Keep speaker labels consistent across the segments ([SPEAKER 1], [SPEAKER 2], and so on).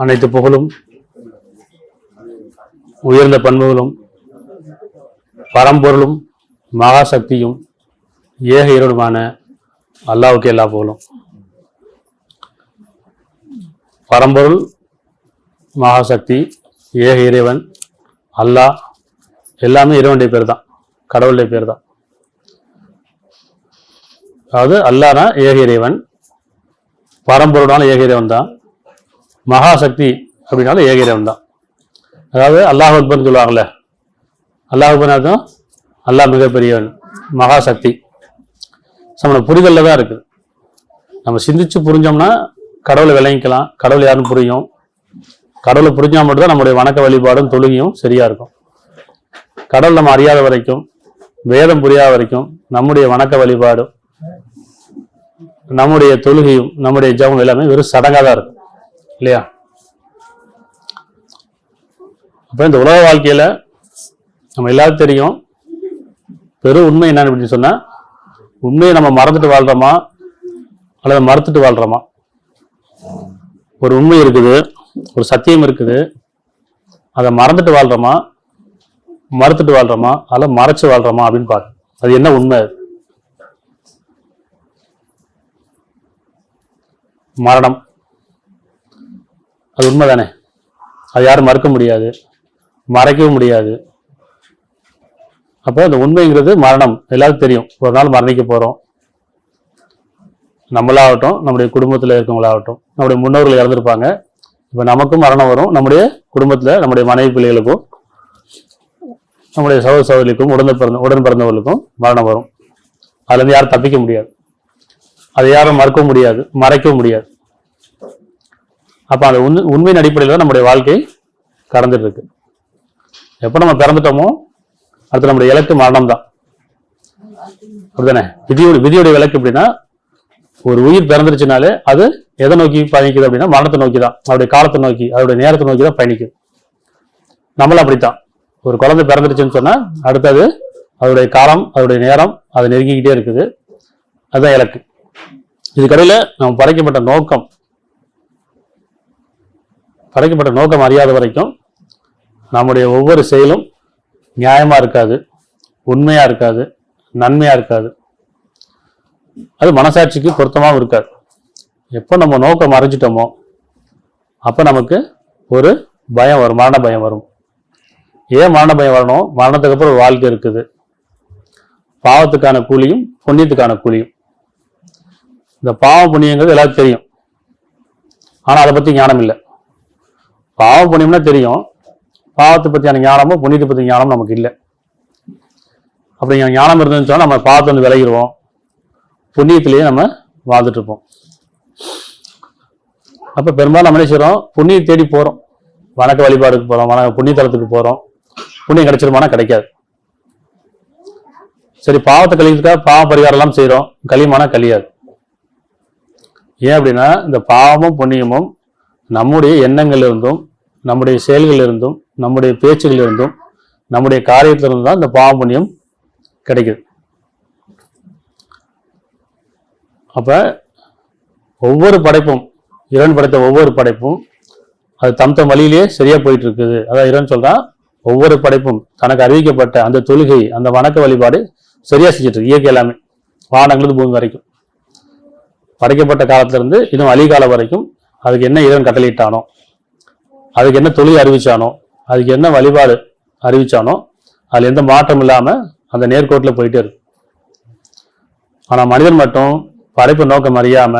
[SPEAKER 1] அனைத்து புகழும் உயர்ந்த பண்புகளும் பரம்பொருளும் மகாசக்தியும் ஏக இறைவனுமான அல்லாஹ்வுக்கு எல்லா புகழும். பரம்பொருள், மகாசக்தி, ஏக இறைவன், அல்லாஹ் எல்லாமே இறைவனுடைய பேர் தான், கடவுளுடைய பேர் தான். அதாவது அல்லாஹ்னா ஏக இறைவன், பரம்பொருளான ஏக இறைவன் தான், மகாசக்தி அப்படின்னாலும் ஏக இறைவன் தான். அதாவது அல்லாஹ் அக்பர்னு சொல்லுவாங்கல்ல, அல்லாஹ் அக்பர் அர்த்தம் அல்லாஹ் மிகப்பெரியவன், மகாசக்தி. நம்ம புரிதல்ல தான் இருக்குது. நம்ம சிந்திச்சு புரிஞ்சோம்னா கடவுளை விளங்கிக்கலாம், கடவுள் யாருன்னு புரியும். கடவுளை புரிஞ்சா மட்டும்தான் நம்முடைய வணக்க வழிபாடும் தொழுகையும் சரியா இருக்கும். கடவுள் நம்ம அறியாத வரைக்கும், வேதம் புரியாத வரைக்கும் நம்முடைய வணக்க வழிபாடும் நம்முடைய தொழுகையும் நம்முடைய ஜபம் எல்லாமே வெறும் சடங்காக தான் இருக்கும் இல்லையா? அப்ப இந்த உலக வாழ்க்கையில நம்ம எல்லாரும் தெரியும், பெரும் உண்மை என்னன்னு அப்படின்னு சொன்னா, உண்மையை நம்ம மறந்துட்டு வாழ்றோமா அல்லது மறுத்துட்டு வாழ்றோமா? ஒரு உண்மை இருக்குது, ஒரு சத்தியம் இருக்குது, அதை மறந்துட்டு வாழ்றோமா மறுத்துட்டு வாழ்றோமா அல்ல மறைச்சு வாழ்றோமா அப்படின்னு பாரு. அது என்ன உண்மை? மரணம், அது உண்மை தானே? அது யாரும் மறுக்க முடியாது, மறைக்கவும் முடியாது. அப்போ அந்த உண்மைங்கிறது மரணம், எல்லாருக்கும் தெரியும். ஒரு நாள் மரணிக்க போறோம். நம்மளாகட்டும், நம்முடைய குடும்பத்தில் இருக்கவங்களாகட்டும், நம்முடைய முன்னோர்கள் இறந்துருப்பாங்க. இப்போ நமக்கும் மரணம் வரும், நம்முடைய குடும்பத்தில் நம்முடைய மனைவி பிள்ளைகளுக்கும் நம்முடைய சகோதர சகோதரிக்கும் உடன் பிறந்தவர்களுக்கும் மரணம் வரும். அதுல இருந்து யாரும் தப்பிக்க முடியாது, அதை யாரும் மறுக்கவும் முடியாது, மறைக்கவும் முடியாது. அப்ப அந்த உண்மையின் அடிப்படையில் தான் நம்முடைய வாழ்க்கை கடந்துட்டு இருக்கு. எப்போ நம்ம பிறந்துட்டோமோ அடுத்து நம்முடைய இலக்கு மரணம் தான், அப்படிதானே? விதியோடைய விலக்கு எப்படின்னா, ஒரு உயிர் பிறந்துருச்சுனாலே அது எதை நோக்கி பயணிக்குது அப்படின்னா மரணத்தை நோக்கி தான், அவருடைய காலத்தை நோக்கி, அவருடைய நேரத்தை நோக்கி தான் பயணிக்குது. நம்மளும் அப்படித்தான். ஒரு குழந்தை பிறந்துருச்சுன்னு சொன்னா அடுத்தது அவருடைய காலம், அவருடைய நேரம் அதை நெருங்கிக்கிட்டே இருக்குது. அதுதான் இலக்கு. இதுக்கடையில நம்ம படைக்கப்பட்ட நோக்கம் அறியாத வரைக்கும் நம்முடைய ஒவ்வொரு செயலும் நியாயமா இருக்காது, உண்மையா இருக்காது, நன்மையா இருக்காது. அது மனசாட்சிக்கு பொருத்தமாகவும் இருக்காது. எப்போ நம்ம நோக்கம் அறிஞ்சிட்டோமோ அப்போ நமக்கு ஒரு பயம் வரும், மரண பயம் வரும். ஏன் மரண பயம் வரணும்? மரணத்துக்கு அப்புறம் ஒரு வாழ்க்கை இருக்குது. பாவத்துக்கான கூலியும் புண்ணியத்துக்கான கூலியும். இந்த பாவம் புண்ணியங்கிறது எல்லாருக்கும் தெரியும், ஆனா அதை பத்தி ஞானம் இல்லை. பாவம் புண்ணியம்னா தெரியும், பாவத்தை பற்றியான ஞானமும் புண்ணியத்தை பற்றி ஞானம் நமக்கு இல்லை. அப்படி ஞானம் இருந்துன்னு சொன்னா நம்ம பாவத்தை வந்து விலகிடுவோம், புண்ணியத்திலேயே நம்ம வாழ்ந்துட்டு இருப்போம். அப்ப பெரும்பாலும் நம்ம என்ன செய்றோம்? புண்ணியம் தேடி போறோம், வணக்க வழிபாடுக்கு போறோம், புண்ணிய தலத்துக்கு போறோம். புண்ணியம் கிடைச்சிருமானா கிடைக்காது. சரி, பாவத்தை கழிக்கிறதுக்காக பாவ பரிகாரம் எல்லாம் செய்யறோம், கழியுமானா கழியாது. ஏன் அப்படின்னா இந்த பாவமும் புண்ணியமும் நம்முடைய எண்ணங்கள் இருந்தும், நம்முடைய செயல்கள் இருந்தும், நம்முடைய பேச்சுகள் இருந்தும், நம்முடைய காரியத்திலிருந்து தான் இந்த பாவம் புண்ணியம் கிடைக்குது. அப்ப ஒவ்வொரு படைப்பும், இறைவன் படைத்த ஒவ்வொரு படைப்பும் அது தம் வழியிலேயே சரியா போயிட்டு இருக்குது. அதான் இறைவன் சொல்றான், ஒவ்வொரு படைப்பும் தனக்கு அறிவிக்கப்பட்ட அந்த தொழுகை, அந்த வணக்க வழிபாடு சரியா செஞ்சுட்டு இருக்கு. இயற்கை எல்லாமே, வானங்களுக்கு பூமி வரைக்கும், படைக்கப்பட்ட காலத்துல இருந்து இன்னும் அழிகாலம் வரைக்கும் அதுக்கு என்ன இறைவன் கட்டளையிட்டானோ, அதுக்கு என்ன தொழில் அறிவிச்சானோ, அதுக்கு என்ன வழிபாடு அறிவிச்சானோ, அதுல எந்த மாற்றம் இல்லாம அந்த நேர்கோட்டில் போயிட்டே இருக்கு. ஆனா மனிதன் மட்டும் படைப்பு நோக்கம் அறியாம,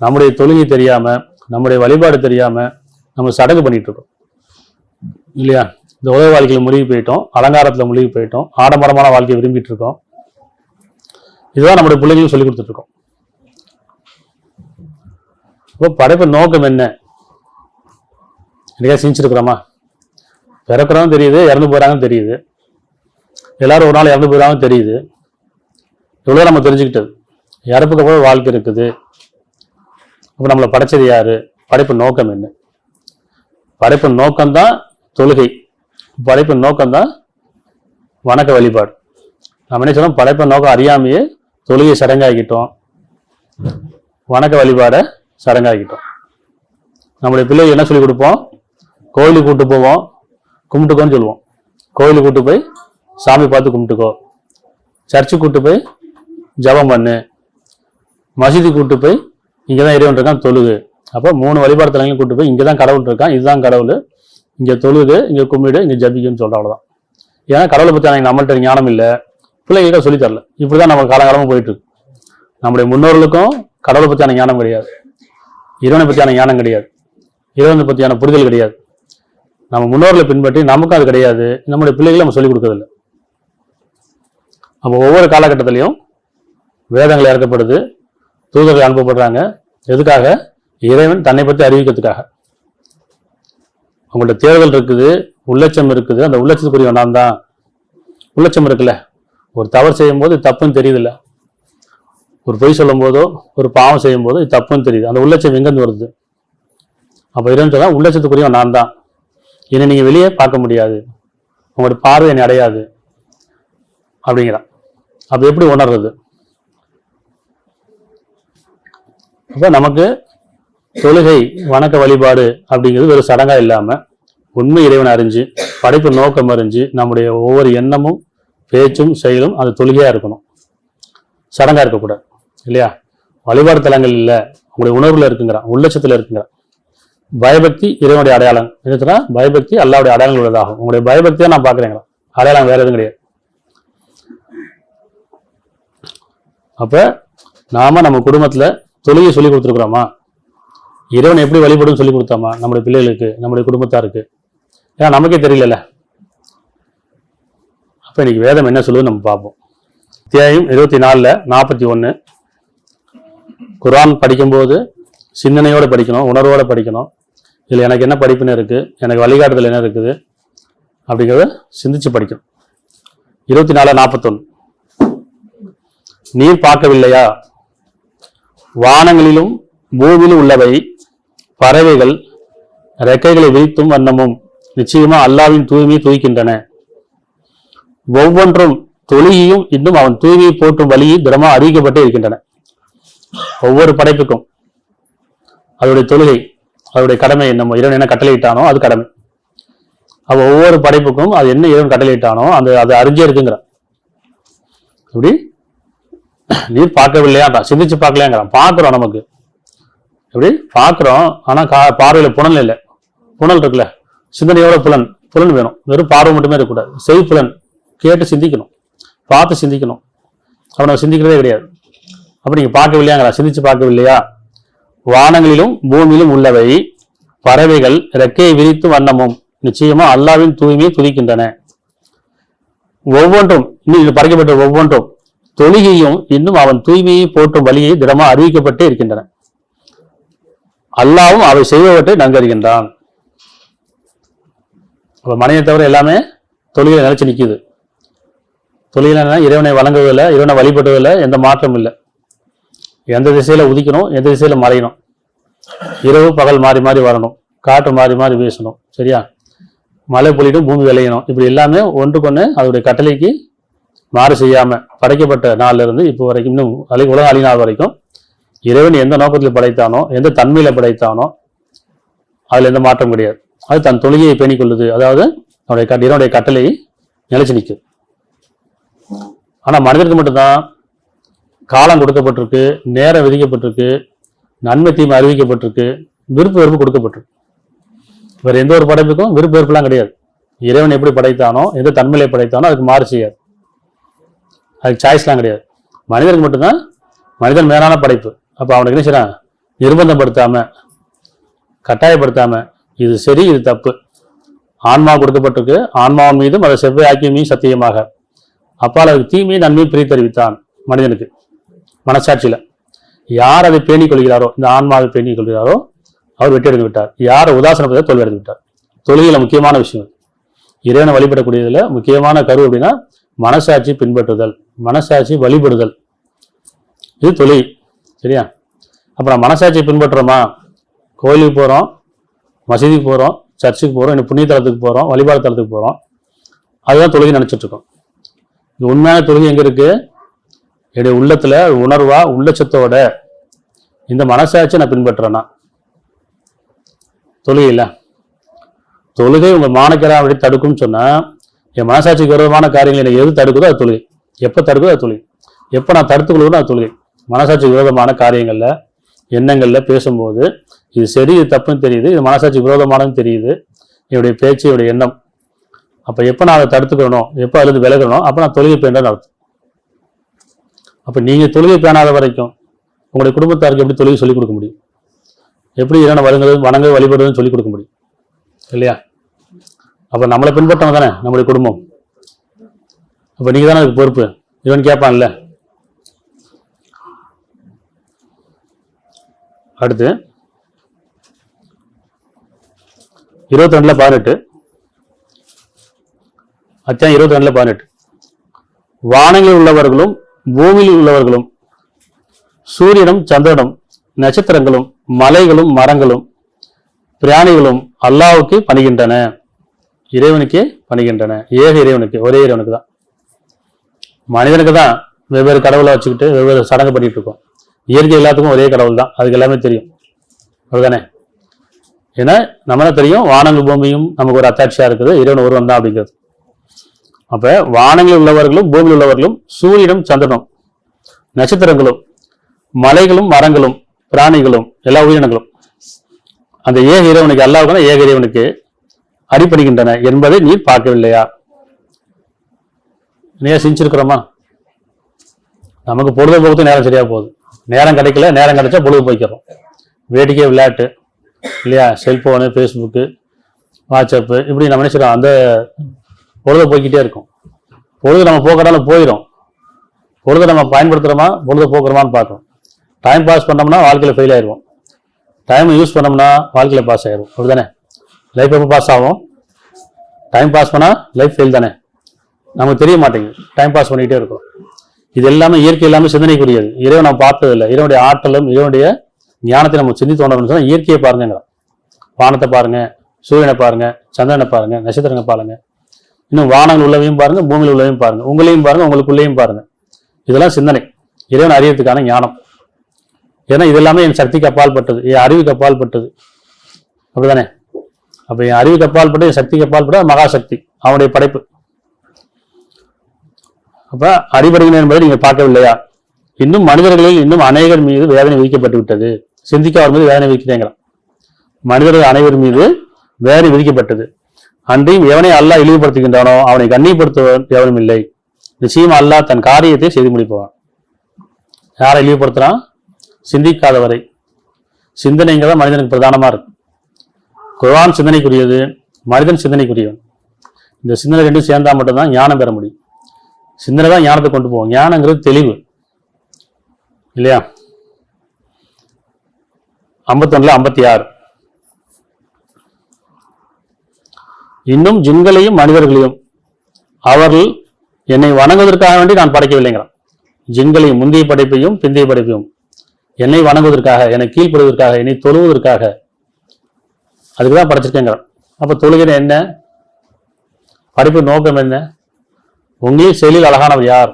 [SPEAKER 1] நம்முடைய தொழுகை தெரியாம, நம்முடைய வழிபாடு தெரியாம நம்ம சடங்கு பண்ணிட்டு இருக்கோம் இல்லையா? இந்த உலக வாழ்க்கையில முழுகி போயிட்டோம், அலங்காரத்துல முழுகி போயிட்டோம், ஆடம்பரமான வாழ்க்கையை விரும்பிட்டு இருக்கோம். இதுதான் நம்முடைய பிள்ளைகளும் சொல்லி கொடுத்துட்டு இருக்கோம். இப்போ படைப்பு நோக்கம் என்ன? நிறைய செஞ்சிருக்கிறோமா? பிறக்கிறவங்க தெரியுது, இறந்து போறாங்கன்னு தெரியுது, எல்லாரும் ஒரு நாள் இறந்து போயிடாங்கன்னு தெரியுது. இவ்வளவு நம்ம தெரிஞ்சுக்கிட்டது. இறப்புக்கு போய் வாழ்க்கை இருக்குது. அப்ப நம்மளை படைச்சது யாரு? படைப்பு நோக்கம் என்ன? படைப்பு நோக்கம்தான் தொழுகை. படைப்பு நோக்கம்தான் வணக்க வழிபாடு. நம்ம என்ன சொல்றோம்? படைப்பு நோக்கம் அறியாமையே தொழுகை சடங்காகிட்டோம், வணக்க வழிபாடை சடங்காகிட்டோம். நம்முடைய பிள்ளைகள் என்ன சொல்லி கொடுப்போம்? கோயிலுக்கு கூட்டு போவோம், கும்பிட்டுக்கோன்னு சொல்லுவோம். கோயிலுக்கு கூட்டு போய் சாமி பார்த்து கும்பிட்டுக்கோ, சர்ச்சுக்கு கூட்டு போய் ஜபம் பண்ணு, மசீதி கூட்டு போய் இங்கதான் இறைவன் இருக்கான் தொழுகு. அப்போ 3 வழிபாடு தலங்களையும் கூட்டு போய் இங்கதான் கடவுள் இருக்கான், இதுதான் கடவுள், இங்க தொழுது, இங்க கும்பிடு, இங்க ஜபிக்குன்னு சொல்ற. அவ்வளவுதான். ஏன்னா கடவுளை பத்தி எனக்கு நம்மள்ட்ட ஞானம் இல்லை, பிள்ளைகிட்ட சொல்லி தரல. இப்படிதான் நம்ம காலகாலமும் போயிட்டு இருக்கு. நம்முடைய முன்னோர்களுக்கும் கடவுளை பத்தியான ஞானம் கிடையாது, இறைவனை பத்தியான ஞானம் கிடையாது, இறைவனை பத்தியான புரிதல் கிடையாது. நம்ம முன்னோர்களை பின்பற்றி நமக்கும் அது கிடையாது, நம்முடைய பிள்ளைகளும் நம்ம சொல்லிக் கொடுக்கறதில்லை. அப்போ ஒவ்வொரு காலகட்டத்திலையும் வேதங்கள் இறக்கப்படுது, தூதர்கள் அனுப்பப்படுறாங்க. எதுக்காக? இறைவன் தன்னை பற்றி அறிவிக்கிறதுக்காக. அவங்கள்ட்ட தேர்தல் இருக்குது, உள்ளட்சம் இருக்குது. அந்த உள்ளட்சத்துக்குரிய நான் தான். உள்ளட்சம் இருக்குல்ல, ஒரு தவறு செய்யும் போது தப்புன்னு தெரியுதுல்ல, ஒரு பொய் சொல்லும் போதோ ஒரு பாவம் செய்யும் போதோ இது தப்புன்னு தெரியுது. அந்த உள்ளட்சம் எங்கேருந்து வருது? அப்போ இறைவன் சொல்ல உள்ளட்சத்துக்குரிய நான் தான், என்னை நீங்க வெளியே பார்க்க முடியாது, உங்களோட பார்வை என்னை அடையாது அப்படிங்கிறான். அப்ப எப்படி உணர்றது? அப்ப நமக்கு தொழுகை வணக்க வழிபாடு அப்படிங்கிறது ஒரு சடங்கா இல்லாம உண்மை இறைவன் அறிஞ்சு, படைப்பு நோக்கம் அறிஞ்சு, நம்முடைய ஒவ்வொரு எண்ணமும் பேச்சும் செயலும் அது தொழுகையா இருக்கணும், சடங்கா இருக்கக்கூடாது. இல்லையா? வழிபாடு தலங்கள் இல்ல, உங்களுடைய உணர்வுல இருக்குங்கிறான், உள்ளட்சத்துல இருக்குங்கிறான். பயபக்தி இறைவனுடைய அடையாளம். எதுனா பயபக்தி அல்லாவுடைய அடையாளங்கள் உள்ளதாகும். உங்களுடைய பயபக்தியா நான் பாக்குறேங்களா, அடையாளம் வேற எதுவும் கிடையாது. அப்ப நாம நம்ம குடும்பத்துல தொழுகை சொல்லி கொடுத்துருக்குறோமா? இறைவன் எப்படி வழிபடும் சொல்லி கொடுத்தோமா நம்முடைய பிள்ளைகளுக்கு, நம்முடைய குடும்பத்தாருக்கு? ஏன்னா நமக்கே தெரியல. அப்ப இன்னைக்கு வேதம் என்ன சொல்லுது நம்ம பார்ப்போம். அத்தியாயம் 24 41. குர்ஆன் படிக்கும்போது சிந்தனையோட படிக்கணும், உணர்வோட படிக்கணும். இதுல எனக்கு என்ன படிப்புன்னு இருக்கு, எனக்கு வழிகாட்டுதல் என்ன இருக்குது அப்படிங்கிறத சிந்திச்சு படிக்கணும். 24:41. நீர் பார்க்கவில்லையா? வானங்களிலும் பூமியிலும் உள்ளவை பறவைகள் ரெக்கைகளை விரித்தும் வண்ணமும் நிச்சயமா அல்லாவின் தூய்மையை தூய்க்கின்றன. ஒவ்வொன்றும் தொழுகையும் இன்னும் அவன் தூய்மையை போற்றும் வழியை திடமா அறிவிக்கப்பட்டே இருக்கின்றன. ஒவ்வொரு படைப்புக்கும் அதோடைய தொழுகை, அதோடைய கடமை, நம்ம இறைவன் என்ன கட்டளையிட்டானோ அது கடமை. அவ ஒவ்வொரு படைப்புக்கும் அது என்ன இறைவன் கட்டளையிட்டானோ அது அறிஞ்சே இருக்குங்கிற. அப்படி நீர் பார்க்கவில்லையான்றான், சிந்திச்சு பார்க்கலையாங்கிறான். பார்க்கிறோம், நமக்கு எப்படி பார்க்கிறோம், ஆனா பார்வையில புலன் இல்லை. புலன் இருக்குல்ல, சிந்தனையோட புலன் வேணும். வெறும் பார்வை மட்டுமே இருக்கக்கூடாது, செய் புலன், கேட்டு சிந்திக்கணும், பார்த்து சிந்திக்கணும். அப்ப நம்ம சிந்திக்கிறதே கிடையாது. அப்ப நீங்க பார்க்கவில்லையாங்கிறா, சிந்திச்சு பார்க்கவில்லையா? வானங்களிலும் பூமியிலும் உள்ளவை பறவைகள் ரெக்கையை விரித்து வண்ணமும் நிச்சயமா அல்லாவின் தூய்மையை துதிக்கின்றன. ஒவ்வொன்றும் இன்னும் படைக்கப்பட்ட ஒவ்வொன்றும் தொழுகையும் இன்னும் அவன் தூய்மையை போற்றும் வழியை திடமா அறிவிக்கப்பட்டே இருக்கின்றன. அல்லாவும் அவை செய்வவற்றை நன்கறிகின்றான். மனிதனை தவிர எல்லாமே தொழுகையில நிலைச்சு நிக்குது. தொழுகையில இறைவனை வழங்குவதில்லை, இறைவனை வழிபடுவதில்லை, எந்த மாற்றமும் இல்லை. எந்த திசையில உதிக்கணும், எந்த திசையில மறையணும், இரவு பகல் மாறி மாறி வரணும், காற்று மாறி மாறி வீசணும், சரியா? மழை பொழிட்டும், பூமி விளையணும். இப்படி எல்லாமே ஒன்றுக்கொன்று அதோடைய கட்டளைக்கு மாறு செய்யாம படைக்கப்பட்ட நாள்ல இருந்து இப்போ வரைக்கும், இன்னும் உலக அழிநாள் வரைக்கும் இறைவன் எந்த நோக்கத்தில் படைத்தானோ, எந்த தன்மையில படைத்தானோ அதுல எந்த மாற்றம் கிடையாது. அது தன் தொழுகையை பேணிக் கொள்ளுது. அதாவது இறைவனுடைய கட்டளையை நிலைச்சு நிற்கும். ஆனா மனிதனுக்கு மட்டும்தான் காலம் கொடுக்கப்பட்டிருக்கு, நேரம் விதிக்கப்பட்டிருக்கு, நன்மை தீமை அறிவிக்கப்பட்டிருக்கு, விருப்பு வெறுப்பு கொடுக்கப்பட்டிருக்கு. வேற எந்த ஒரு படைப்புக்கும் விருப்பு வெறுப்புலாம் கிடையாது. இறைவன் எப்படி படைத்தானோ, எந்த தன்மையில படைத்தானோ அதுக்கு மாறு செய்யாது. அதுக்கு சாய்ஸ்லாம் கிடையாது. மனிதனுக்கு மட்டும்தான் மனிதன் மேலான படைப்பு. அப்ப அவனுக்கு என்ன செய்யறான்? நிர்பந்தப்படுத்தாம, கட்டாயப்படுத்தாம, இது சரி இது தப்பு, ஆன்மா கொடுக்கப்பட்டிருக்கு, ஆன்மாவின் மீதும் அதை செவ்வாய்க்கியமையும் சத்தியமாக அப்பால் அதுக்கு தீமையை நன்மையை பிரித்தறிவித்தான். மனிதனுக்கு மனசாட்சியில யார் அதை பேணிக் கொள்கிறாரோ, இந்த ஆன்மாவை பேணிக் கொள்கிறாரோ அவர் வெற்றி அடைந்து விட்டார். யாரை உதாசனப்படுத்த தோல்வி அடைந்து விட்டார். தொழுகையில முக்கியமான விஷயம். இறைவனை வழிபடக்கூடியதுல முக்கியமான கரு அப்படின்னா மனசாட்சி பின்பற்றுதல், மனசாட்சி வழிபடுதல், இது தொழுகை. சரியா? அப்புறம் மனசாட்சியை பின்பற்றுறோமா, கோயிலுக்கு போகிறோம், மசீதிக்கு போகிறோம், சர்ச்சுக்கு போகிறோம், இன்னும் புண்ணிய தலத்துக்கு போகிறோம், வழிபாடு தலத்துக்கு போகிறோம், அதுதான் தொழுகை நினச்சிட்டு இருக்கோம். இது உண்மையான தொழுகை எங்கே இருக்குது? என்னுடைய உள்ளத்தில் உணர்வா உள்ளச்சத்தோட இந்த மனசாட்சியை நான் பின்பற்றுறேன்னா தொழுகை இல்லை. தொழுகை உங்கள் மானக்கரா அப்படி தடுக்கும்னு சொன்னால், என் மனசாட்சிக்கு விரோதமான காரியங்கள் எனக்கு எது தடுக்குதோ அது தொழுகை. எப்போ தடுக்குதோ அது தொழுகை. எப்போ நான் தடுத்துக்கொள்ளுதோ அது தொழுகை. மனசாட்சி விரோதமான காரியங்களில் எண்ணங்களில் பேசும்போது இது சரி இது தப்புன்னு தெரியுது, இது மனசாட்சி விரோதமானதுன்னு தெரியுது, என்னுடைய பேச்சு என்னுடைய எண்ணம். அப்போ எப்போ நான் அதை தடுத்துக்கணும், எப்போ அதுலேருந்து விலகணும், அப்போ நான் தொழுகை பேண்டான்னு அர்த்தம். அப்போ நீங்கள் தொழுகை பேணாத வரைக்கும் உங்களுடைய குடும்பத்தாருக்கு எப்படி தொழுகை சொல்லிக் கொடுக்க முடியும்? எப்படி இறைவனை வணங்க வழிபடுறதுன்னு சொல்லிக் கொடுக்க முடியும் இல்லையா? அப்போ நம்மளை பின்பற்றவங்க தானே நம்முடைய குடும்பம். அப்போ நீங்கள் தானே அதுக்கு பொறுப்பு. இவன் கேட்பான்ல. அடுத்து 22:18, அத்தியாயம் 22:18, வானங்களில் உள்ளவர்களும் பூமியில் உள்ளவர்களும் சூரியனும் சந்திரனும் நட்சத்திரங்களும் மலைகளும் மரங்களும் பிராணிகளும் அல்லாஹ்வுக்கு பணிகின்றன, இறைவனுக்கே பணிகின்றன. ஏக இறைவனுக்கு, ஒரே இறைவனுக்கு தான். மனிதனுக்கு தான் வெவ்வேறு கடவுளை வச்சுக்கிட்டு வெவ்வேறு சடங்கு பண்ணிட்டு இருக்கோம். இயற்கை எல்லாத்துக்கும் ஒரே கடவுள் தான், அதுக்கு எல்லாமே தெரியும். அதுதானே? ஏன்னா நம்மளே தெரியும், வானங்கள் பூமியும் நமக்கு ஒரு அத்தாட்சியா இருக்குது, இறைவன் ஒருவன் தான் அப்படிங்கிறது. அப்ப வானங்களில் உள்ளவர்களும் பூமியில் உள்ளவர்களும் சூரியனும் சந்திரனும் நட்சத்திரங்களும் மலைகளும் மரங்களும் பிராணிகளும் எல்லா உயிரினங்களும் அந்த ஏக இறைவனுக்கு, அல்லாஹ்வுக்கான ஏக இறைவனுக்கு அடிபணிகின்றன என்பதை நீ பார்க்கவில்லையா? நீ செஞ்சிருக்கிறோமா? நமக்கு பொழுதுபோக்கு நேரம் சரியா போகுது. நேரம் கிடைக்கல, நேரம் கிடைச்சா பொழுது போய்க்கிறோம். வேடிக்கை விளையாட்டு இல்லையா, செல்போனு, ஃபேஸ்புக்கு, வாட்ஸ்அப்பு, இப்படி நம்ம நினைச்சிடும் அந்த பொழுதை போய்கிட்டே இருக்கும். பொழுது நம்ம போக்குறதால போயிடும். பொழுதை நம்ம பயன்படுத்துகிறோமா, பொழுதை போக்குறோமான்னு பார்க்கணும். டைம் பாஸ் பண்ணோம்னா வாழ்க்கையில் ஃபெயில் ஆயிடுவோம். டைம் யூஸ் பண்ணோம்னா வாழ்க்கையில் பாஸ் ஆயிடும். அப்படிதானே? லைஃப் எப்போ பாஸ் ஆகும்? டைம் பாஸ் பண்ணால் லைஃப் ஃபெயில் தானே? நமக்கு தெரிய மாட்டேங்குது, டைம் பாஸ் பண்ணிக்கிட்டே இருக்கும். இது எல்லாமே இயற்கை, எல்லாமே சிந்தனைக்குரியது. இறைவன் நம்ம பார்த்ததில்லை. இறைவனுடைய ஆற்றலும் இறைவனுடைய ஞானத்தை நம்ம சிந்தித்து தோன்றணும்னு சொன்னால் இயற்கையை பாருங்க. வானத்தை பாருங்க, சூரியனை பாருங்க, சந்திரனை பாருங்க, நட்சத்திரங்களை பாருங்க, இன்னும் வானங்கள் உள்ளவையும் பாருங்க, பூமியில் உள்ளவையும் பாருங்க, உங்களையும் பாருங்க, உங்களுக்குள்ளேயும் பாருங்க. இதெல்லாம் சிந்தனை, இறைவன் அறியறதுக்கான ஞானம். ஏன்னா இதெல்லாமே என் சக்திக்கு அப்பால் பட்டது, என் அறிவுக்கு அப்பால் பட்டது. அப்படிதானே? அப்ப என் அறிவுக்கு அப்பால் பட்டு, என் சக்திக்கு அப்பால் பட்ட மகாசக்தி, அவனுடைய படைப்பு. அப்ப அறிவடைகிறேன் என்பதை நீங்க பார்க்கவில்லையா? இன்னும் மனிதர்களில் இன்னும் அநேகர் மீது வேதனை விதிக்கப்பட்டு விட்டது. சிந்திக்காத மீது வேதனை விதிக்கிறேங்கிறான். மனிதர்கள் அனைவர் மீது வேதனை விதிக்கப்பட்டது. அன்றையும் எவனை அல்லாஹ் இழிவுபடுத்துகின்றானோ அவனை கண்ணியப்படுத்துவன் எவனும் இல்லை. நிச்சயம் அல்லாஹ் தன் காரியத்தை செய்து முடிப்பவன். யாரை இழிவுபடுத்துறான்? சிந்திக்காதவரை. சிந்தனைங்கிறத மனிதனுக்கு பிரதானமா இருக்கு. குர்ஆன் சிந்தனைக்குரியது, மனிதன் சிந்தனைக்குரியவன். இந்த சிந்தனை ரெண்டும் சேர்ந்தா மட்டும்தான் ஞானம் பெற முடியும். சிந்தனை தான் ஞானத்தை கொண்டு போவோம். ஞானங்கிறது தெளிவு இல்லையா? 51:56, இன்னும் ஜின்களையும் மனிதர்களையும் அவர்கள் என்னை வணங்குவதற்காக வேண்டி நான் படைக்கவில்லைங்கிறான். ஜின்களையும், முந்தைய படைப்பையும் பிந்தைய படைப்பையும் என்னை வணங்குவதற்காக, என்னை கீழ்ப்படுவதற்காக, என்னை தொழுவதற்காக, அதுக்குதான் படைச்சிருக்கேங்கிறான். அப்ப தொழுகிற என்ன? படைப்பு நோக்கம் என்ன? உங்களில் செயலில் அழகானவர் யார்?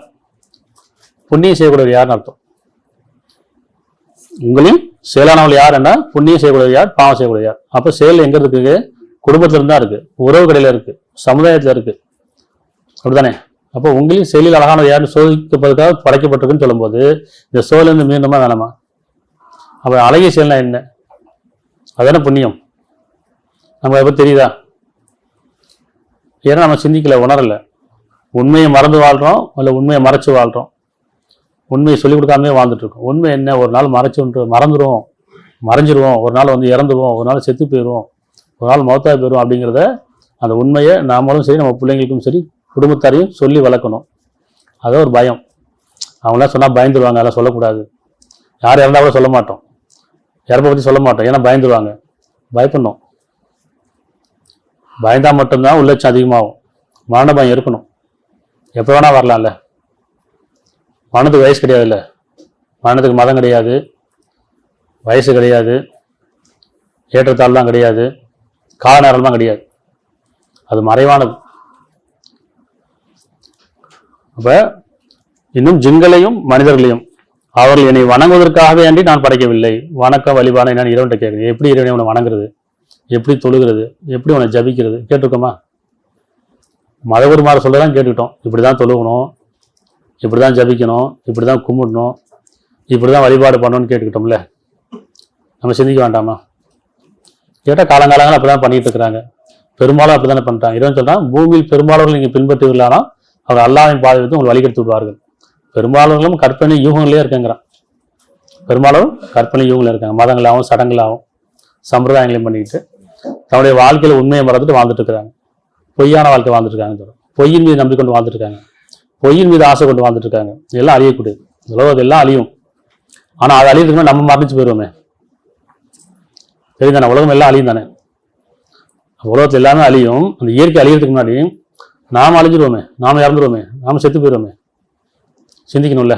[SPEAKER 1] புண்ணியம் செய்யக்கூடியவர் யாருன்னு அர்த்தம். உங்களையும் செயலானவள் யார் என்ன? புண்ணியம் செய்யக்கூடியவர் யார், பாவம் செய்யக்கூடியவர் யார். அப்ப செயல் எங்க இருக்கு? குடும்பத்துல இருந்தா இருக்கு, உறவு கடையில இருக்கு, சமுதாயத்துல இருக்கு. அப்படித்தானே? அப்போ உங்களையும் செயலில் அழகானவர் யாருன்னு சோதிக்கப்படுவதற்காக படைக்கப்பட்டிருக்குன்னு சொல்லும்போது இந்த சோழ இருந்து மீண்டுமா வேணாமா? அப்ப அழகிய செயல்னா என்ன? அதான புண்ணியம். நமக்கு அதை பத்தி தெரியுதா? ஏன்னா நம்ம சிந்திக்கல, உணரல. உண்மையை மறந்து வாழ்றோம், இல்லை உண்மையை மறைச்சு வாழ்றோம். உண்மையை சொல்லிக் கொடுக்காமே வாழ்ந்துட்டு இருக்கோம். உண்மை என்ன? ஒரு நாள் மறைஞ்சிருவோம், ஒரு நாள் வந்து இறந்துருவோம், ஒரு நாள் செத்து போயிடுவோம், ஒரு நாள் மௌத்தா போயிடுவோம். அப்படிங்கிறத அந்த உண்மையை நாமளும் சரி, நம்ம பிள்ளைங்களுக்கும் சரி, குடும்பத்தாரையும் சொல்லி வளர்க்கணும். அது ஒரு பயம். அவங்களாம் சொன்னால் பயந்துருவாங்க, அதெல்லாம் சொல்லக்கூடாது. யார் இறந்தா கூட சொல்ல மாட்டோம், இறப்பை பற்றி சொல்ல மாட்டோம். ஏன்னா பயந்துருவாங்க. பயப்படணும். பயந்தா மட்டும்தான் உள்ளட்சம் அதிகமாகும். மரண பயம் இருக்கணும். எப்போ வேணா வரலாம்ல. மரணத்துக்கு வயசு கிடையாதுல்ல. மரணத்துக்கு மதம் கிடையாது, வயசு கிடையாது, ஏற்றத்தாழ்லாம் கிடையாது, கால நேரம்லாம் கிடையாது. அது மறைவானது. அப்ப இன்னும் ஜின்களையும் மனிதர்களையும் அவர்கள் என்னை வணங்குவதற்காகவே அன்றி நான் படைக்கவில்லை. வணக்க வழிபாடு என்னன்னு இறைவன்கிட்ட கேட்குறேன். எப்படி இறைவனை உன்னை வணங்குறது, எப்படி தொழுகிறது, எப்படி உன்னை ஜபிக்கிறது கேட்டிருக்கோமா? மதகுருமார் சொல்லதான் கேட்டுக்கிட்டோம். இப்படிதான் தொழுகணும், இப்படிதான் ஜபிக்கணும், இப்படிதான் கும்பிடணும், இப்படிதான் வழிபாடு பண்ணணும்னு கேட்டுக்கிட்டோம்ல. நம்ம சிந்திக்க வேண்டாமா? கேட்டால் காலங்காலங்கள் அப்படிதான் பண்ணிட்டு இருக்கிறாங்க. பெரும்பாலும் அப்படித்தானே பண்றாங்க. இறைவன் சொல்றான், பூமியில் பெரும்பாலும் நீங்க பின்பற்றுவீர்களானா அவர் அல்லாஹ்வின் பாதை வைத்து உங்களை வழிகெடுத்து விடுவார்கள். பெரும்பாலும் கற்பனை யூகங்களே இருக்குங்கிறான். பெரும்பாலும் கற்பனை யூகங்களே இருக்காங்க. மதங்களாகவும் சடங்களாகவும் சம்பிரதாயங்களையும் பண்ணிக்கிட்டு தன்னுடைய வாழ்க்கையில உண்மையை மறந்துட்டு வாழ்ந்துட்டு இருக்கிறாங்க. பொய்யான வாழ்க்கை வாழ்ந்துட்டு இருக்காங்க. பொய்யின் மீது நம்பிக்கொண்டு வாழ்ந்துட்டு இருக்காங்க. பொய்யின் மீது ஆசை கொண்டு வாழ்ந்துட்டு இருக்காங்க. இதெல்லாம் அழியக்கூடியது. உலகம் எல்லாம் அழியும். ஆனா அது அழியறதுக்கு நம்ம மரணிச்சு போயிடுவோமே. சரிதானே? உலகம் எல்லாம் அழியும் தானே. உலகத்துல எல்லாமே அழியும். அந்த இயற்கை அழியறதுக்கு முன்னாடி நாம அழிஞ்சிருவோமே, நாம இறந்துருவோமே, நாம செத்து போயிடுவோமே. சிந்திக்கணும்ல.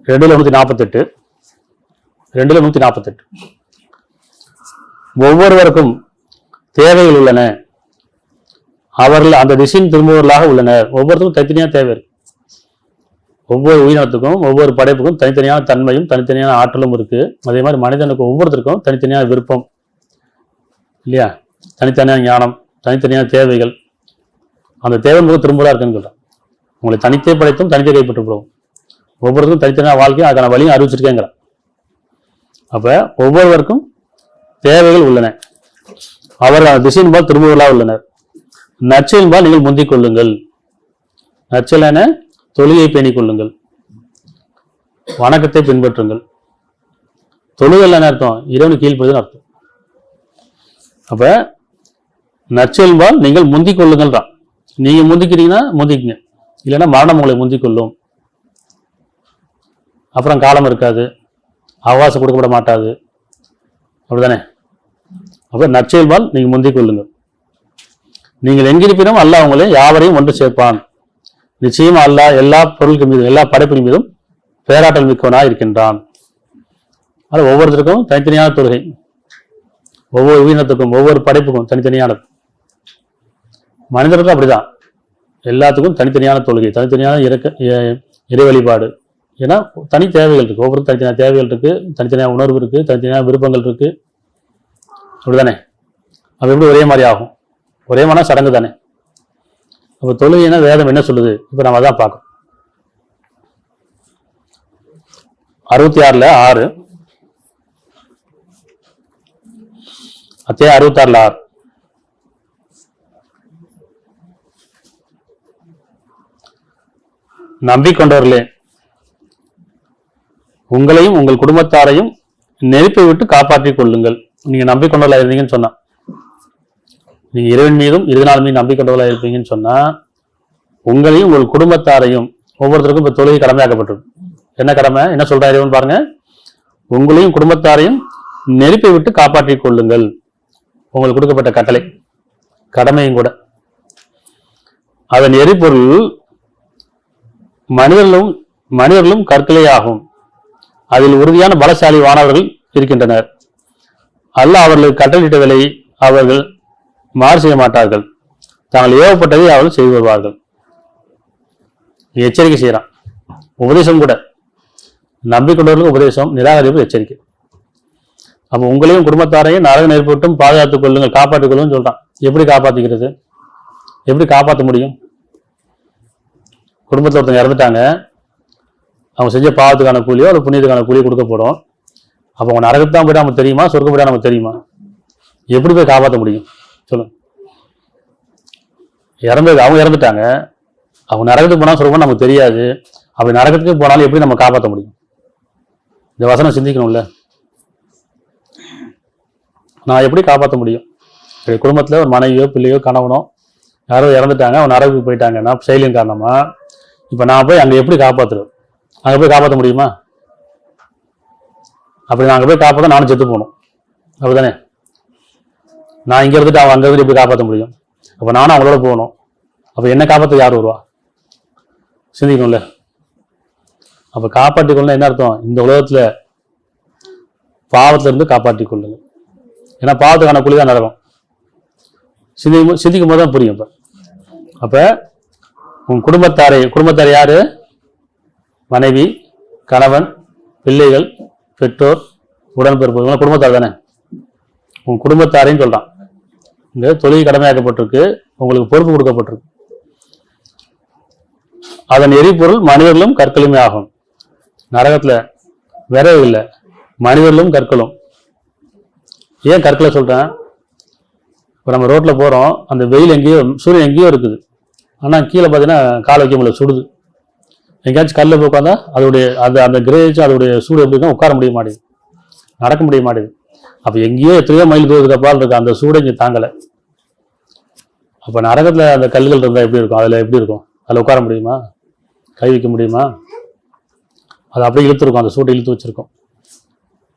[SPEAKER 1] 2:148 ஒவ்வொருவருக்கும் தேவைகள் உள்ளன. அவர்கள் அந்த திசையின் திரும்புவர்களாக உள்ளனர். ஒவ்வொருத்தருக்கும் தனித்தனியா தேவை இருக்கு. ஒவ்வொரு உயிரினத்துக்கும் ஒவ்வொரு படைப்புக்கும் தனித்தனியான தன்மையும் தனித்தனியான ஆற்றலும் இருக்கு. அதே மாதிரி மனிதனுக்கும் ஒவ்வொருத்தருக்கும் தனித்தனியான விருப்பம் இல்லையா, தனித்தனியான ஞானம், தனித்தனியான தேவைகள். அந்த தேவை மிக திரும்பலா இருக்குன்னு சொல்றேன். உங்களை தனித்தே படைத்தும் தனித்தே கைப்பற்று போடும். ஒவ்வொருத்தருக்கும் தனித்தனியான வாழ்க்கையும் அதுக்கான வழியும் அறிவிச்சிருக்கேங்கிறான். அப்ப ஒவ்வொருவருக்கும் தேவைகள் உள்ளன. அவர்கள் அந்த திசையின் போல் திரும்புவர்களாக உள்ளனர். நற்செயல்பால் நீங்கள் முந்திக் கொள்ளுங்கள். நற்செயலான தொழுகை பேணிக் கொள்ளுங்கள், வணக்கத்தை பின்பற்றுங்கள். தொழுகல் என்ன அர்த்தம்? இறைவனுக்கு கீழ்ப்படுதுன்னு அர்த்தம். அப்ப நற்செயல்பால் நீங்கள் முந்திக் கொள்ளுங்கள் தான். நீங்க முந்திக்கிறீங்கன்னா முந்திக்குங்க, இல்லைன்னா மரணம் உங்களை முந்திக் கொள்ளும். அப்புறம் காலம் இருக்காது, அவகாசம் கொடுக்கப்பட மாட்டாது. அப்படிதானே? அப்ப நற்செயல்பால் நீங்க முந்திக் கொள்ளுங்கள். நீங்கள் எங்கிருப்பினும் அல்லாஹ் உங்களை யாவரையும் ஒன்று சேர்ப்பான். நிச்சயமா அல்லாஹ் எல்லா பொருளுக்கு மீதும் எல்லா படைப்பின் மீதும் பேராற்றல் மிக்கவனாக இருக்கின்றான். அது ஒவ்வொருத்தருக்கும் தனித்தனியான தொழுகை, ஒவ்வொரு உயிரினத்துக்கும் ஒவ்வொரு படைப்புக்கும் தனித்தனியானது. மனிதர்களுக்கும் அப்படிதான், எல்லாத்துக்கும் தனித்தனியான தொழுகை, தனித்தனியான இறை வழிபாடு. ஏன்னா தனி தேவைகள் இருக்கு. ஒவ்வொரு தனித்தனியான தேவைகள் இருக்கு, தனித்தனியான உணர்வு இருக்கு, தனித்தனியான விருப்பங்கள் இருக்கு. அப்படிதானே? அப்ப எப்படி ஒரே மாதிரி ஆகும்? ஒரே மாதிரி சடங்கு தானே. அப்ப தொழுகைன்னா வேதம் என்ன சொல்லுது? இப்ப நம்ம அதான் பார்க்கணும். 66:6 அத்தியாயம் 66:6 நம்பிக்கொண்டவர்களே, உங்களையும் உங்கள் குடும்பத்தாரையும் நெருப்பை விட்டு காப்பாற்றிக் கொள்ளுங்கள். நீங்க நம்பிக்கொண்டவர்களா இருந்தீங்கன்னு சொன்னா, நீங்க இறைவன் மீதும் இறுதி நாள் மீது நம்பிக்கொண்டவர்களா இருப்பீங்கன்னு சொன்னா, உங்களையும் உங்கள் குடும்பத்தாரையும், ஒவ்வொருத்தருக்கும் இப்ப தொழுகை கடமையாக்கப்பட்டிருக்கு. என்ன கடமை? என்ன சொல்றா இறைவன் பாருங்க, உங்களையும் குடும்பத்தாரையும் நெருப்பை விட்டு காப்பாற்றிக் கொள்ளுங்கள். உங்களுக்கு கொடுக்கப்பட்ட கட்டளை, கடமையும் கூட. அதன் எரிபொருள் மனிதர்களும் கற்களே ஆகும். அதில் உறுதியான பலசாலி வானவர்கள் இருக்கின்றனர். அல்லாஹ் அவர்களுக்கு கட்டளையிட்டவர்களை அவர்கள் மாறு செய்ய மாட்டார்கள். தாங்கள் ஏவப்பட்டதை அவர்கள் செய்து வருவார்கள். எச்சரிக்கை செய்யறான். உபதேசம் கூட, நம்பிக்கொண்டவர்களுக்கு உபதேசம், நிராகரிப்பு எச்சரிக்கை. அப்ப உங்களையும் குடும்பத்தாரையும் நரக நெருப்பட்டும் பாதுகாத்துக் கொள்ளுங்கள், காப்பாற்றிக் கொள்ளுங்கள் சொல்றான். எப்படி காப்பாத்திக்கிறது? எப்படி காப்பாற்ற முடியும்? குடும்பத்தில் ஒருத்தங்க இறந்துட்டாங்க, அவங்க செஞ்ச பாவத்துக்கான கூலியோ அல்லது புண்ணியத்துக்கான கூலியோ கொடுக்க போறோம். அப்போ அவங்க நரகத்து தான் போயிட்டா நமக்கு தெரியுமா, சொர்க்கம் போயிட்டா நமக்கு தெரியுமா? எப்படி போய் காப்பாற்ற முடியும் சொல்லுங்க? அவங்க இறந்துட்டாங்க, அவங்க நரகத்துக்கு போனா சொர்க்கம் நமக்கு தெரியாது. அப்படி நரகத்துக்கு போனாலும் எப்படி நம்ம காப்பாற்ற முடியும்? இந்த வசனம் சிந்திக்கணும்ல. நான் எப்படி காப்பாற்ற முடியும்? குடும்பத்துல ஒரு மனைவியோ பிள்ளையோ கணவனோ யாரோ இறந்துட்டாங்க, அவங்க நரகுக்கு போயிட்டாங்க, நான் செயலின் காரணமா. இப்ப நான் போய் அங்க எப்படி காப்பாத்துறது? அங்க போய் காப்பாற்ற முடியுமா? அப்படி நான் அங்க போய் காப்பாற்ற நானும் செத்து போகணும். அப்படிதானே? நான் இங்கே இருந்துட்டு அவன் அங்கே இருந்து எப்படி காப்பாற்ற முடியும்? அப்போ நானும் அவங்களோட போகணும். அப்போ என்ன காப்பாற்ற யார் வருவா? சிந்திக்கணும்ல. அப்போ காப்பாற்றிக்கொள்ளணும் என்ன அர்த்தம்? இந்த உலகத்தில் பாவத்திலிருந்து காப்பாற்றி கொள்ளுங்க. ஏன்னா பாவத்துக்கான கூலி தான் நரகம். சிந்திக்கும் போது தான் புரியும். அப்போ உன் குடும்பத்தார் யாரு? மனைவி, கணவன், பிள்ளைகள், பெற்றோர், உடன்பிறப்பு, குடும்பத்தார் தானே. உன் குடும்பத்தாரையும் சொல்றான். இந்த தொழில் கடமையாக்கப்பட்டிருக்கு, உங்களுக்கு பொறுப்பு கொடுக்கப்பட்டிருக்கு. அதன் எரிபொருள் மனிதர்களும் கற்களுமே ஆகும். நரகத்துல விரவு இல்லை, மனிதர்களும் கற்களும். ஏன் கற்களை சொல்றேன்? இப்போ நம்ம ரோட்ல போறோம், அந்த வெயில் எங்கேயோ, சூரியன் எங்கேயோ இருக்குது, ஆனால் கீழே பார்த்தீங்கன்னா கால் வைக்க முடியல, சுடுது. எங்கேயாச்சும் கல்ல போய் உட்காந்தா அதோடைய அந்த கிரேச்சு அதோடைய சூடு எப்படி இருக்கா, உட்கார முடிய மாட்டேங்குது, நடக்க முடிய மாட்டேங்குது. அப்போ எங்கேயோ எத்தனையோ மைல் தூரத்துக்கு அப்பால் இருக்கு, அந்த சூடு இங்கே தாங்கலை. அப்போ நரகத்தில் அந்த கல்லுகள் இருந்தால் எப்படி இருக்கும்? அதில் எப்படி இருக்கும்? அதில் உட்கார முடியுமா? கை வைக்க முடியுமா? அது அப்படியே இழுத்துருக்கும், அந்த சூட்டை இழுத்து வச்சிருக்கோம்,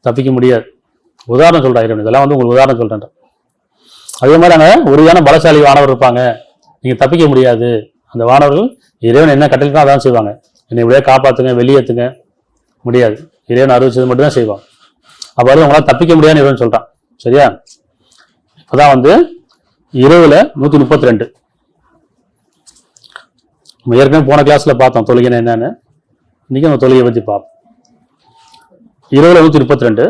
[SPEAKER 1] தப்பிக்க முடியாது. உதாரணம் சொல்கிறேன் இறைவன், இதெல்லாம் வந்து உங்களுக்கு உதாரணம் சொல்கிறேன். அதே மாதிரி அங்கே உறுதியான பலசாலி வானவர் இருப்பாங்க, நீங்கள் தப்பிக்க முடியாது. அந்த வானவர்கள் இறைவன் என்ன கட்டளைக்கோ அதான் செய்வாங்க. என்னை இப்படியே காப்பாற்றுங்க, வெளியேற்றுங்க, முடியாது. இறைவன் அறிவிச்சது மட்டும் தான் செய்வான். அப்போ உங்களால் தப்பிக்க முடியாதுன்னு இறைவன் சொல்கிறான். சரியா? இப்போதான் வந்து இரவுல 132. நம்ம ஏற்கனவே போன கிளாஸ்ல பார்த்தோம் தொழுகைனா என்னன்னு. இன்னைக்கு நம்ம தொழுகையை பற்றி பார்ப்போம். இரவுல 132.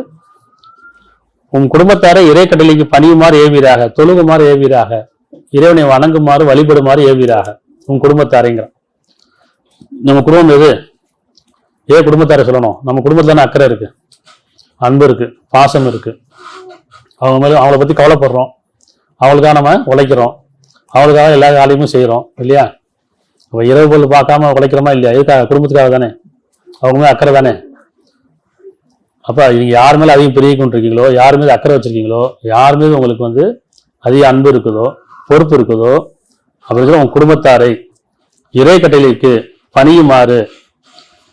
[SPEAKER 1] உன் குடும்பத்தாரை இறை கட்டளைக்கு பணியுமாறு ஏவீராக, தொழுகுமாறு ஏவீராக, இறைவனை வணங்குமாறு வழிபடுமாறு ஏவீராக. உன் குடும்பத்தாரைங்கிற நம்ம குடும்பம் எது? குடும்பத்தாரை சொல்லணும். நம்ம குடும்பத்துல அக்கறை இருக்கு, அன்பு இருக்கு, பாசம் இருக்கு. அவங்க மேல அவங்கள பத்தி கவலைப்படுறோம், அவங்களுக்காக நம்ம உழைக்கிறோம், அவங்களுக்காக எல்லா வேலையுமே செய்யறோம் இல்லையா? இரவு பொருள் பார்க்காம உழைக்கிறோமா இல்லையா? எதுக்காக? குடும்பத்துக்காக தானே. அவங்க மேலே அக்கறை தானே. அப்ப நீங்க யார் மேல அதிகம் பெரிய கொண்டிருக்கீங்களோ, யார் மீது அக்கறை வச்சிருக்கீங்களோ, யார் மீது உங்களுக்கு வந்து அதிக அன்பு இருக்குதோ, பொறுப்பு இருக்குதோ, அப்படி உங்க குடும்பத்தாரை இறை கட்டளைக்கு பணியுமாறு,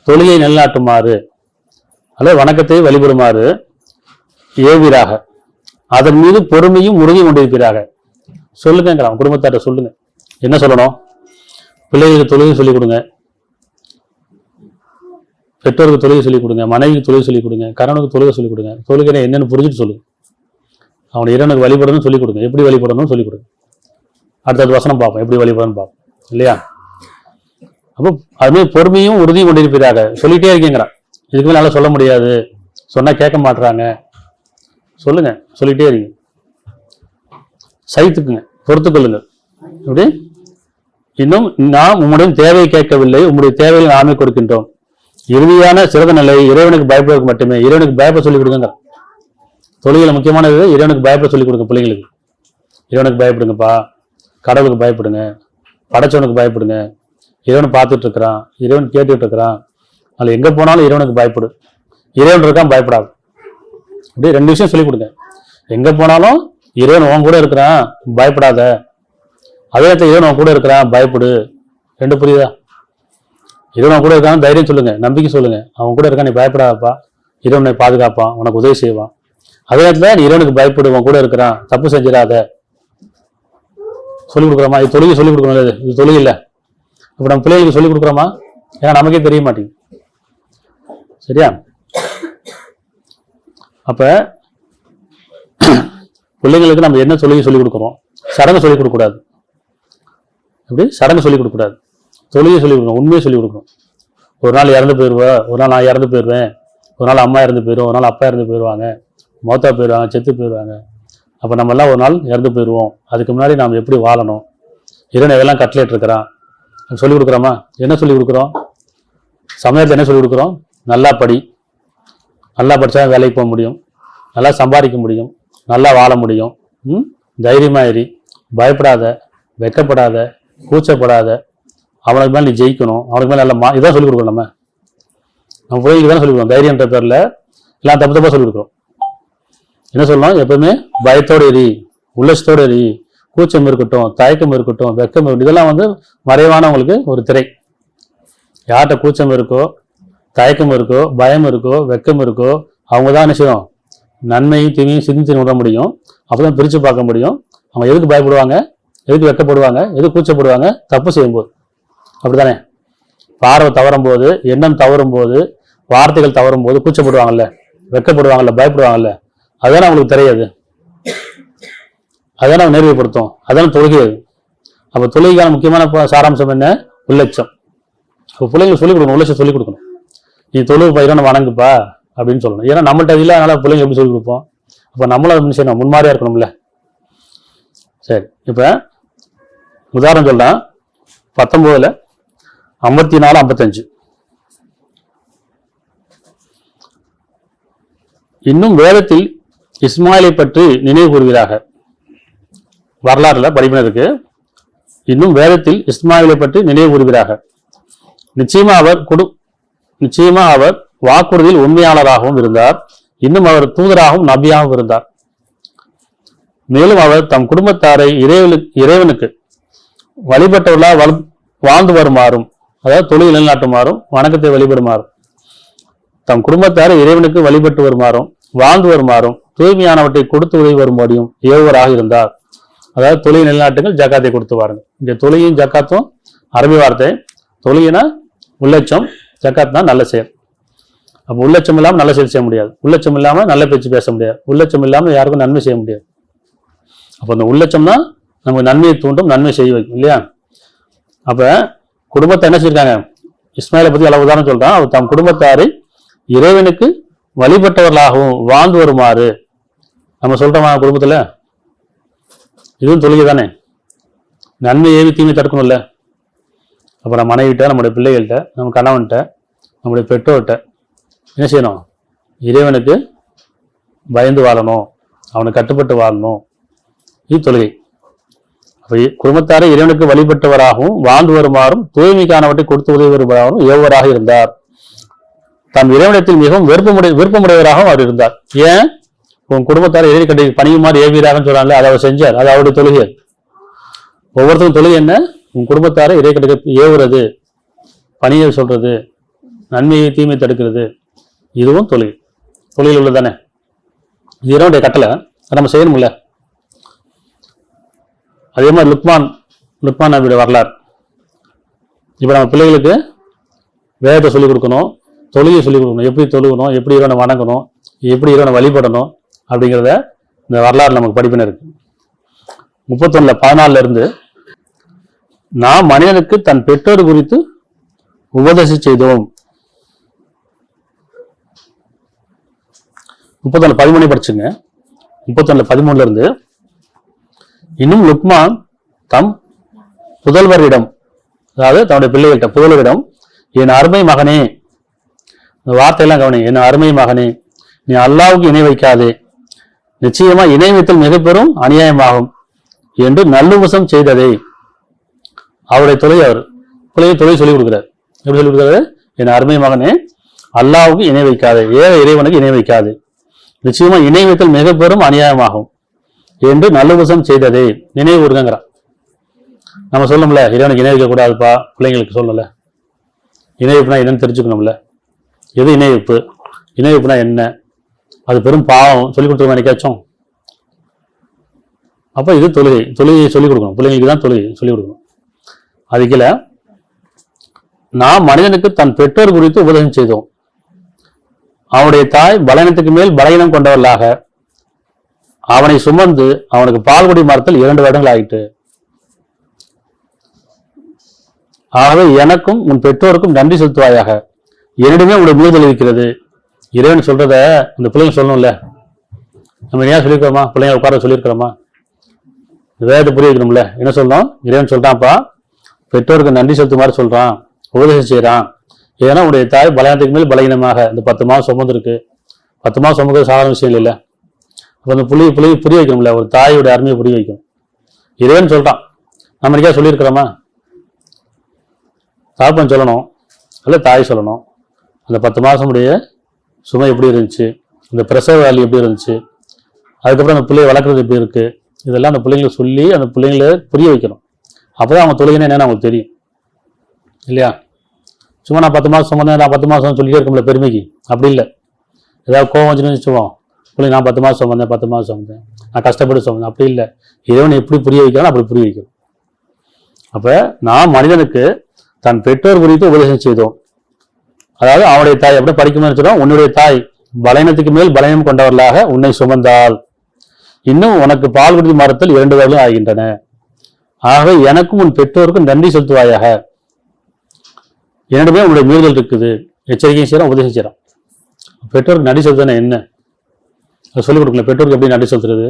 [SPEAKER 1] தொழுகை நிலைநாட்டுமாறு, அல்லது வணக்கத்தை வழிபடுமாறு ஏவீராக, அதன் மீது பொறுமையும் உறுதி கொண்டிருப்பீராக. சொல்லுங்கிறான் குடும்பத்தார்ட்ட. சொல்லுங்க. என்ன சொல்லணும்? பிள்ளைகளுக்கு தொழுகை சொல்லிக் கொடுங்க, பெற்றோருக்கு தொழுகை சொல்லிக் கொடுங்க, மனைவிக்கு தொழுகை சொல்லிக் கொடுங்க, கணவனுக்கு தொழுகை சொல்லிக் கொடுங்க. தொழுகை என்னன்னு புரிஞ்சுட்டு சொல்லுங்க. அவனை இறைவனுக்கு வழிபடணும் சொல்லிக் கொடுங்க, எப்படி வழிபடணும் சொல்லிக் கொடுங்க. அடுத்தது வசனம் பார்ப்போம், எப்படி வழிபடணும் பார்ப்போம் இல்லையா? அப்போ அதுமாதிரி பொறுமையும் உறுதியும் கொண்டிருப்பீராக சொல்லிட்டே இருக்கீங்கிறான். இதுக்கு மேலே நல்லா சொல்ல முடியாது, சொன்னா கேட்க மாட்டுறாங்க. சொல்லுங்க, சொல்லிட்டே இருக்கீங்க. சகித்துக்குங்க, பொறுத்துக்கொள்ளுங்க. எப்படி? இன்னும் நாம் உம்முடைய தேவையை கேட்கவில்லை, உம்முடைய தேவையை நாமே கொடுக்கின்றோம். இறுதியான சிறந்த நிலை இறைவனுக்கு பயப்படுவதற்கு மட்டுமே. இறைவனுக்கு பயப்பட சொல்லிக் கொடுங்க. தொழில முக்கியமானது இறைவனுக்கு பயப்பட சொல்லிக் கொடுங்க பிள்ளைங்களுக்கு. இறைவனுக்கு பயப்படுங்கப்பா, கடவுளுக்கு பயப்படுங்க, படைச்சவனுக்கு பயப்படுங்க. இறைவன் பார்த்துட்டு இருக்கிறான், இறைவன் கேட்டுட்டு இருக்கிறான், அதில் எங்க போனாலும் இறைவனுக்கு பயப்படு. இறைவன் இருக்கான், பயப்படாது. அப்படியே 2 விஷயம் சொல்லிக் கொடுங்க. எங்க போனாலும் இறைவன் உன் கூட இருக்கிறான், பயப்படாத. அதே இடத்துல இறைவன் உன் கூட இருக்கிறான், பயப்படு. 2 புரியுதா? இறைவன் கூட இருக்கான்னு தைரியம் சொல்லுங்க, நம்பிக்கை சொல்லுங்க. அவன் கூட இருக்கான், நீ பயப்படாதப்பா, இறைவனை பாதுகாப்பான், உனக்கு உதவி செய்வான். அதே இடத்துல நீ இறைவனுக்கு பயப்படு, உன் கூட இருக்கிறான், தப்பு செஞ்சிடாத. சொல்லிக் கொடுக்குறோமா? இது தொழுகை சொல்லிக் கொடுக்கணும். இது தொழுகை இல்லை. இப்ப நம்ம பிள்ளைகளுக்கு சொல்லிக் கொடுக்குறோமா? ஏன்னா நமக்கே தெரிய மாட்டேங்குது. சரியா? அப்ப பிள்ளைங்களுக்கு நம்ம என்ன தொழுகை சொல்லிக் கொடுக்குறோம்? சடங்கு சொல்லிக் கொடுக்க கூடாது. எப்படி? சடங்கு சொல்லிக் கொடுக்க கூடாது, தொழுகை சொல்லிக் கொடுக்கணும், உண்மையை சொல்லிக் கொடுக்கணும். ஒரு நாள் இறந்து போயிடுவேன், ஒரு நாள் நான் இறந்து போயிடுவேன், ஒரு நாள் அம்மா இறந்து போயிடுவோம், ஒரு நாள் அப்பா இறந்து போயிடுவாங்க, மௌத்தா போயிடுவாங்க, செத்து போயிடுவாங்க. அப்போ நம்ம எல்லாம் ஒரு நாள் இறந்து போயிடுவோம். அதுக்கு முன்னாடி நாம் எப்படி வாழணும், இறைவன் எதெல்லாம் கட்டளையிட்டு இருக்கிறான் சொல்லிக் கொடுக்குறோமா? என்ன சொல்லிக் கொடுக்குறோம்? சமயத்தில் என்ன சொல்லிக் கொடுக்குறோம்? நல்லா படி, நல்லா படித்தா வேலைக்கு போக முடியும், நல்லா சம்பாதிக்க முடியும், நல்லா வாழ முடியும், தைரியமாக இரு, பயப்படாத, வெக்கப்படாத, கூச்சப்படாத, அவனுக்கு மேலே நீ ஜெயிக்கணும், அவனுக்கு மேலே நல்லா இதான் சொல்லிக் கொடுக்குறோம். நம்ம பிள்ளைங்களுக்கு தான் சொல்லிக் கொடுக்குறோம். தைரியன்ற பேரில் எல்லாம் தப்பு தப்பாக சொல்லிக் கொடுக்குறோம். என்ன சொல்லணும்? எப்பவுமே பயத்தோடு எரி, உல்லசத்தோடு எரி, கூச்சம் இருக்கட்டும், தயக்கம் இருக்கட்டும், வெக்கம் இருக்கட்டும், இதெல்லாம் வந்து மறைவானவங்களுக்கு ஒரு திரை. யார்கிட்ட கூச்சம் இருக்கோ, தயக்கம் இருக்கோ, பயம் இருக்கோ, வெக்கம் இருக்கோ, அவங்க தான் என்ன செய்யும்? நன்மையும் தீமையும் சிந்தித்து உணர முடியும். அப்பதான் பிரித்து பார்க்க முடியும். அவங்க எதுக்கு பயப்படுவாங்க, எதுக்கு வெட்கப்படுவாங்க, எதுக்கு கூச்சப்படுவாங்க? தப்பு செய்யும்போது. அப்படித்தானே? பார்வை தவறும் போது, எண்ணம் தவறும் போது, வார்த்தைகள் தவறும் போது கூச்சப்படுவாங்கல்ல, வெட்கப்படுவாங்கல்ல, பயப்படுவாங்கல்ல. அதுதானே அவங்களுக்கு தெரியாது. அதுதானே அவங்க நேர்மைப்படுத்தும். அதான தொழுகை. அப்போ தொழுகைக்கான முக்கியமான சாராம்சம் என்ன? உள்ளட்சம். அப்போ பிள்ளைங்களுக்கு சொல்லிக் கொடுக்கணும், உள்ளட்சம் சொல்லிக் கொடுக்கணும். நீ தொழுவு பயிரான வணங்குப்பா அப்படின்னு சொல்லணும். ஏன்னா நம்மள்ட்ட இல்லை, அதனால பிள்ளைங்க எப்படி சொல்லிக் கொடுப்போம்? அப்போ நம்மளும் அதை செய்யணும், முன்மாதிரியா இருக்கணும்ல. சரி, இப்போ உதாரணம் சொல்றேன். 19 54 55. இன்னும் வேதத்தில் இஸ்மாயிலை பற்றி நினைவு கூறுவீராக. வரலாறுல படிப்பினருக்கு இன்னும் வேதத்தில் இஸ்மாயிலை பற்றி நினைவு கூறுவீராக. நிச்சயமா அவர் வாக்குறுதியில் உண்மையாளராகவும் இருந்தார். இன்னும் அவர் தூதராகவும் நபியாகவும் இருந்தார். மேலும் அவர் தம் குடும்பத்தாரை இறைவனுக்கு வழிபட்டவர்களால் வாழ்ந்து வருமாறும், அதாவது தொழில் நிலைநாட்டுமாறும், வணக்கத்தை வழிபடுமாறும், தம் குடும்பத்தாரை இறைவனுக்கு வழிபட்டு வருமாறும், வாழ்ந்து வருமாறும், தூய்மையானவற்றை கொடுத்து உதவி வரும்படியும் ஏவுவராக இருந்தார். அதாவது தொழில் நிலைநாட்டுங்கள், ஜக்காத்தை கொடுத்து வாருங்கள். இந்த தொழிலையும் ஜக்காத்தும் அரபி வார்த்தை. தொழிலினா உள்ளட்சம், ஜக்காத்னா நல்ல செயல். அப்போ உள்ளட்சம் இல்லாமல் நல்ல செயல் செய்ய முடியாது. உள்ளட்சம் இல்லாமல் நல்ல பேச்சு பேச முடியாது. உள்ளட்சம் இல்லாமல் யாருக்கும் நன்மை செய்ய முடியாது. அப்போ அந்த உள்ளட்சம் தான் நமக்கு நன்மையை தூண்டும், நன்மை செய்ய வைக்கும் இல்லையா? அப்ப குடும்பத்தை என்ன செஞ்சிருக்காங்க? இஸ்மாயிலை பத்தி அளவு உதாரணம் சொல்றான். அவர் தம் குடும்பத்தாரை இறைவனுக்கு வழிபட்டவர்களாகவும் வாழ்ந்து வருமாறு. நம்ம சொல்றோமா குடும்பத்துல? இதுவும் தொழுகை தானே. நன்மை ஏவி தீமை தடுக்கணும்ல. அப்ப நம்ம மனைவிட்ட, நம்முடைய பிள்ளைகள்கிட்ட, நம்ம கணவன்கிட்ட, நம்முடைய பெற்றோர்கிட்ட என்ன செய்யணும்? இறைவனுக்கு பயந்து வாழணும், அவனுக்கு கட்டுப்பட்டு வாழணும். இது தொழுகை. குடும்பத்தாரை இறைவனுக்கு வழிபட்டவராகவும் வாழ்ந்து வருமாறும், தூய்மைக்கானவற்றை கொடுத்து உதவி வருவராகவும் ஏவராக இருந்தார். தம் இறைவனத்தில் மிகவும் விருப்பமுடையவராகவும் அவர் இருந்தார். ஏன்? உன் குடும்பத்தாரை இறை கட்டி பணியுமாறு ஏவீராகன்னு சொல்றாங்க, அதை அவர் செஞ்சார். அது அவருடைய தொழுகை. ஒவ்வொருத்தரும் தொழுகை என்ன? உன் குடும்பத்தாரை இறை கட்டி ஏவுறது, பணியை சொல்றது, நன்மையை தீமை தடுக்கிறது. இதுவும் தொழுகை. தொழில் உள்ளதானே? இது இறைவனுடைய கட்டளை, நம்ம செய்யணும்ல. அதே மாதிரி லுக்மான் நபியோட வரலாறு. இப்போ நம்ம பிள்ளைகளுக்கு வேதத்தை சொல்லிக் கொடுக்கணும், தொழுகையை சொல்லிக் கொடுக்கணும். எப்படி தொழுகணும், எப்படி இறைவனை வணங்கணும், எப்படி இறைவனை வழிபடணும் அப்படிங்கிறத இந்த வரலாறு நமக்கு படிப்பின இருக்கு. 31:14 இருந்து நாம் மனிதனுக்கு தன் பெற்றோர் குறித்து உபதேசி செய்தோம். 31:13 படிச்சுங்க. 31:13 இருந்து இன்னும் லுக்மான் தம் புதல்வரிடம், அதாவது தன்னுடைய பிள்ளைகள்கிட்ட புதல்வரிடம், என் அருமை மகனே, இந்த வார்த்தையெல்லாம் கவனி, என் அருமை மகனே, நீ அல்லாஹ்வுக்கு இணை வைக்காதே, நிச்சயமா இணை வைத்தல் மிக பெரும் அநியாயமாகும் என்று நல்லுவசம் செய்ததே. அவருடைய தொழில், அவர் பிள்ளையை தொழில் சொல்லிக் கொடுக்கிறார். எப்படி சொல்லிக் கொடுக்கிறாரு? என் அருமை மகனே, அல்லாஹ்வுக்கு இணை வைக்காதே, ஏக இறைவனுக்கு இணை வைக்காதே, நிச்சயமா இணை வைத்தல் மிக பெரும் அநியாயமாகும் என்று நல்லுவசம் செய்ததே. நினைவு கூறுங்கிறான். நம்ம சொல்லணும்ல, இறைவனுக்கு இணை வைக்க கூடாதுப்பா, பிள்ளைங்களுக்கு சொல்லல. இணை வைப்புனா என்னன்னு தெரிஞ்சுக்கணும்ல. எது இணை வைப்பு, இணை வைப்புனா என்ன, அது பெரும் பாவம் சொல்லிக் கொடுத்துருவோம் நினைக்காச்சும். அப்ப இது தொழுகையை சொல்லிக் கொடுக்கணும். பிள்ளைங்களுக்கு தான் தொழுகை சொல்லிக் கொடுக்கணும். அதுக்குல நாம் மனிதனுக்கு தன் பெற்றோர் குறித்து உபதேசம் செய்தோம். அவனுடைய தாய் பலவீனத்துக்கு மேல் பலவீனம் கொண்டவர்களாக அவனை சுமந்து அவனுக்கு பால்குடி மறுத்தல் 2 வருடங்கள் ஆயிட்டு. ஆகவே எனக்கும் உன் பெற்றோருக்கும் நன்றி செலுத்துவாயாக, என்னிடமே உங்களுடைய மீறுதல் இருக்கிறது. இறைவன் சொல்றத இந்த பிள்ளைங்க சொல்லணும்ல. நம்ம ஏன் சொல்லியிருக்கிறோமா? பிள்ளைங்க உட்கார சொல்லியிருக்கிறோமா? வேதத்தை புரிய வைக்கணும்ல. என்ன சொல்லணும்? இறைவன் சொல்றான்ப்பா, பெற்றோருக்கு நன்றி செலுத்துமாறு சொல்றான், உபதேசம் செய்யறான். ஏன்னா உடைய தாய் பலவீனத்துக்கு மேல் பலவீனமாக இந்த 10 மாதம் சுமந்துருக்கு. 10 மாதம் சுமக்கிறது சாதாரண விஷயம் இல்லை. அப்போ அந்த புரிய புரிய வைக்கணும்ல, ஒரு தாயோட அருமையை புரிய வைக்கும். இறைவன் சொல்றான், நம்ம என்னைக்கா சொல்லியிருக்கிறோமா? தாப்பன் சொல்லணும், அல்ல தாய் சொல்லணும். அந்த 10 மாதம் உடைய சுமை எப்படி இருந்துச்சு, அந்த பிரசவ வேலை எப்படி இருந்துச்சு, அதுக்கப்புறம் அந்த பிள்ளையை வளர்க்குறது எப்படி இருக்கு, இதெல்லாம் அந்த பிள்ளைங்களை சொல்லி அந்த பிள்ளைங்களை புரிய வைக்கணும். அப்போதான் அவங்க தொழுகைன்னா என்னன்னு அவங்களுக்கு தெரியும் இல்லையா? சும்மா நான் 10 மாதம் சுமந்தேன், நான் 10 மாதம் சொல்லிட்டே இருக்கோம்ல பெருமைக்கு. அப்படி இல்லை. ஏதாவது கோவம் வச்சுன்னு வச்சுக்குவோம், பிள்ளைங்க நான் 10 மாதம் சுமந்தேன், 10 மாதம் சுமந்தேன், நான் கஷ்டப்பட்டு சுமந்தேன். அப்படி இல்லை. இறைவன் எப்படி புரிய வைக்கிறானோ அப்படி புரிய வைக்கணும். அப்போ நான் மனிதனுக்கு தன் பெற்றோர் குறித்து உபதேசம் செய்தோம். அதாவது அவனுடைய தாய் எப்படி படிக்கும்போது சொல்றோம், உன்னுடைய தாய் பலனத்துக்கு மேல் பலனம் கொண்டவர்களாக உன்னை சுமந்தால் இன்னும் உனக்கு பால் குடி மரத்தில் 2 வருடம் ஆகின்றன. ஆகவே எனக்கும் உன் பெற்றோருக்கும் நன்றி செலுத்துவாயாக. என்னிடமே உன்னுடைய மீறுதல் இருக்குது. எச்சரிக்கையும் செய்யறோம், உபதேசம் செய்யறோம். பெற்றோருக்கு நன்றி செலுத்துனா என்ன அதை சொல்லிக் கொடுக்கல. பெற்றோருக்கு எப்படி நன்றி செலுத்துறது?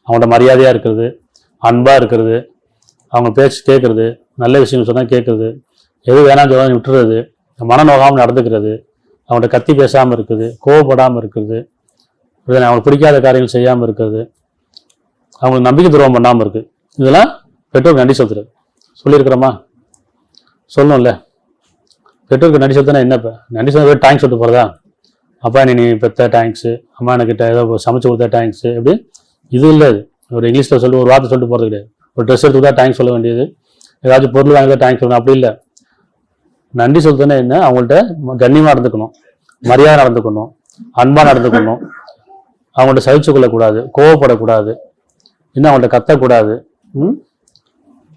[SPEAKER 1] அவங்களோட மரியாதையா இருக்கிறது, அன்பா இருக்கிறது, அவங்க பேச்சு கேட்கறது, நல்ல விஷயங்கள் சொன்னா கேட்கறது, எது வேணாம் சொன்னா விட்டுறது, மன நோகாமல் நடந்துக்கிறது, அவங்கள்ட்ட கத்தி பேசாமல் இருக்குது, கோவப்படாமல் இருக்கிறது, அவங்களுக்கு பிடிக்காத காரியங்கள் செய்யாமல் இருக்கிறது, அவங்களுக்கு நம்பிக்கை துரோகம் பண்ணாமல் இருக்கு. இதெல்லாம் பெற்றோருக்கு நன்றி செலுத்துறது. சொல்லியிருக்கிறோமா? சொல்லணும்ல. பெற்றோருக்கு நன்றி செலுத்தினா என்னப்ப? நன்றி செலுத்த தேங்க்ஸ் சொல்லிட்டு போகிறதா? அப்பா நீ பெற்ற தேங்க்ஸு, அம்மா எனக்கிட்ட ஏதோ சமைச்சு கொடுத்தா தேங்க்ஸு, எப்படி? இது இல்லை. ஒரு இங்கிலீஷில் சொல்லி ஒரு வார்த்தை சொல்லிட்டு போகிறது கிடையாது. ஒரு ட்ரெஸ் எடுத்து கொடுத்தா தேங்க்ஸ் சொல்ல வேண்டியது, ஏதாச்சும் பொருள் வாங்கிதான் தேங்க்ஸ் சொல்லணும். அப்படி இல்லை. நன்றி செலுத்தினா என்ன? அவங்கள்ட்ட கண்ணியமாக நடந்துக்கணும், மரியாதை நடந்துக்கணும், அன்பாக நடந்துக்கணும், அவங்கள்ட்ட சகிச்சு கொள்ளக்கூடாது, கோவப்படக்கூடாது, இன்னும் அவங்கள்ட்ட கத்தக்கூடாது.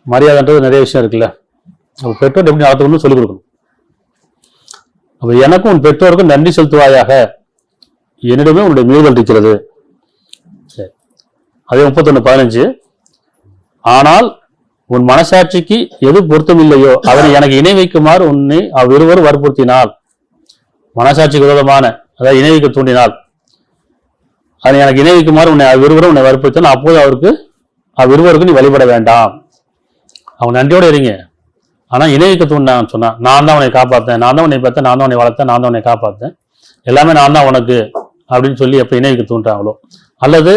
[SPEAKER 1] மரியாதைன்றது நிறைய விஷயம் இருக்குல்ல. அப்போ பெற்றோர் எப்படி நடத்துக்கணும்னு சொல்லிக் கொடுக்கணும். அப்போ எனக்கும் உன் பெற்றோருக்கும் நன்றி செலுத்துவாயாக, என்னிடமே உன்னுடைய மீறுதல் இருக்கிறது. சரி, அதே 31:15. ஆனால் உன் மனசாட்சிக்கு எது பொருத்தம் இல்லையோ அதனை எனக்கு இணை வைக்குமாறு உன்னை அவ்விருவரும் வற்புறுத்தினால், மனசாட்சிக்கு விரோதமான அதாவது இணை வைக்க தூண்டினால், அதை எனக்கு இணை வைக்குமாறு உன்னை அவ்விருவரும் உன்னை வற்புறுத்தினால் அப்போது அவ்விருவருக்கு நீ வழிபட வேண்டாம். அவங்க நன்றியோடு இருங்க. ஆனால் இணை வைக்க தூண்டான்னு சொன்னா, நான் தான் உன்னை காப்பாற்றேன், நான் தான் உன்னை பார்த்தேன், நான் தான் உன்னை வளர்த்தேன், நான் தான் உன்னை காப்பாற்றேன், எல்லாமே நான் தான் உனக்கு அப்படின்னு சொல்லி எப்போ இணை வைக்க தூண்டுறாங்களோ, அல்லது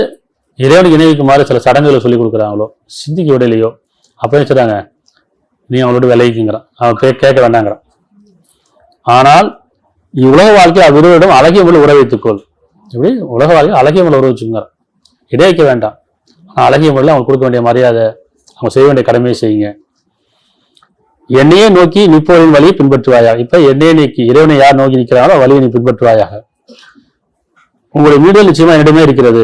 [SPEAKER 1] இறைவனுக்கு இணை வைக்குமாறு சில சடங்குகளை சொல்லி கொடுக்குறாங்களோ, சிந்திக்க விடலையோ, அப்போ சொல்றாங்க நீ அவங்களோட விளைவிக்குங்கிறான், அவன் கேட்க வேண்டாங்கிறான். ஆனால் உலக வாழ்க்கை அவ்விருவரிடம் அழகிய முறை உறவை வைத்துக்கொள். இப்படி உலக வாழ்க்கை அழகிய முறை உறவு வச்சுக்கிறான். இடை வைக்க வேண்டாம். ஆனால் அழகிய முறையில் அவங்க கொடுக்க வேண்டிய மரியாதை, அவங்க செய்ய வேண்டிய கடமையை செய்யுங்க. என்னையே நோக்கி நிற்போரின் வழியை பின்பற்றுவாயாக. இப்ப என்னையே நோக்கி இறைவனை யார் நோக்கி நிற்கிறாங்களோ வழியை நீ பின்பற்றுவாயாக. உங்களுடைய மீறுதல் நிச்சயமா என்னிடமே இருக்கிறது,